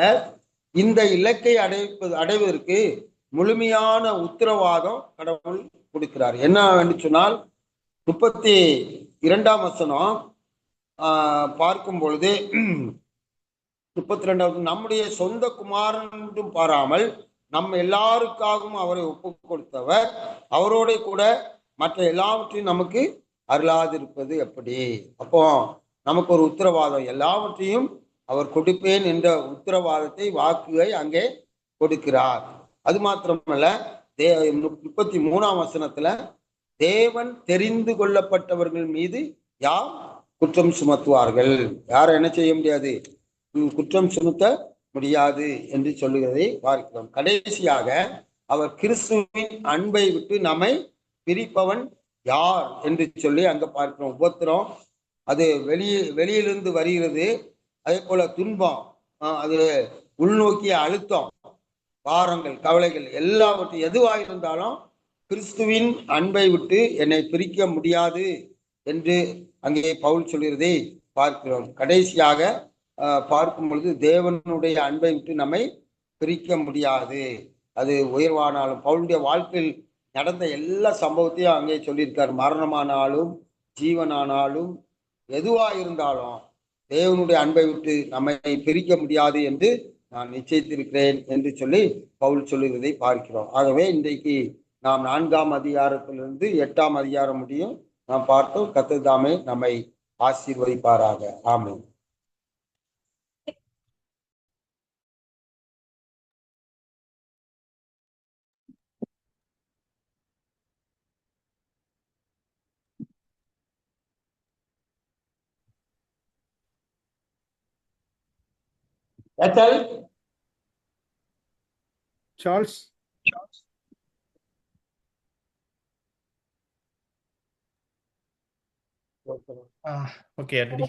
இந்த இலக்கை அடைவதற்கு முழுமையான உத்தரவாதம் கடவுள் கொடுக்கிறார். என்ன என்று சொன்னால் 32ஆம் வசனம் பார்க்கும் பொழுது 32வது நம்முடைய சொந்த குமாரன் என்றும் பாராமல் நம்ம எல்லாருக்காகவும் அவரை ஒப்பு கொடுத்தவர் அவரோட கூட மற்ற எல்லாவற்றையும் நமக்கு அருளாதிருப்பது எப்படி? அப்போ நமக்கு ஒரு உத்தரவாதம், எல்லாவற்றையும் அவர் கொடுப்பேன் என்ற உத்தரவாதத்தை, வாக்குகளை அங்கே கொடுக்கிறார். அது மாத்திரமல்ல, 33ஆம் வசனத்துல தேவன் தெரிந்து கொள்ளப்பட்டவர்கள் மீது யார் குற்றம் சுமத்துவார்கள்? யாரை என்ன செய்ய முடியாது? குற்றம் சுமத்த முடியாது என்று சொல்லுகிறதை பார்க்கிறோம். கடைசியாக அவர் கிறிஸ்துவின் அன்பை விட்டு நம்மை பிரிப்பவன் யார் என்று சொல்லி அங்க பார்க்கிறோம். உபத்திரம் அது வெளியிலிருந்து வருகிறது. அதே போல துன்பம், அது உள்நோக்கிய அழுத்தம், பாரங்கள், கவலைகள், எல்லாவற்றையும் எதுவாயிருந்தாலும் கிறிஸ்துவின் அன்பை விட்டு என்னை பிரிக்க முடியாது என்று அங்கே பவுல் சொல்கிறதை பார்க்கிறோம். கடைசியாக பார்க்கும் பொழுது தேவனுடைய அன்பை விட்டு நம்மை பிரிக்க முடியாது. அது உயர்வானாலும் பவுலுடைய வாழ்க்கையில் நடந்த எல்லா சம்பவத்தையும் அங்கே சொல்லியிருக்கார். மரணமானாலும் ஜீவனானாலும் எதுவா இருந்தாலும் தேவனுடைய அன்பை விட்டு நம்மை பிரிக்க முடியாது என்று நான் நிச்சயித்திருக்கிறேன் என்று சொல்லி பவுல் சொல்லுவதை பார்க்கிறோம். ஆகவே இன்றைக்கு நாம் 4ஆம் அதிகாரத்திலிருந்து 8ஆம் அதிகாரம் முடியும் நாம் பார்த்தோம். கர்த்தர் தாமே நம்மை ஆசீர்வதிப்பாராக. ஆமென். Charles okay, ready.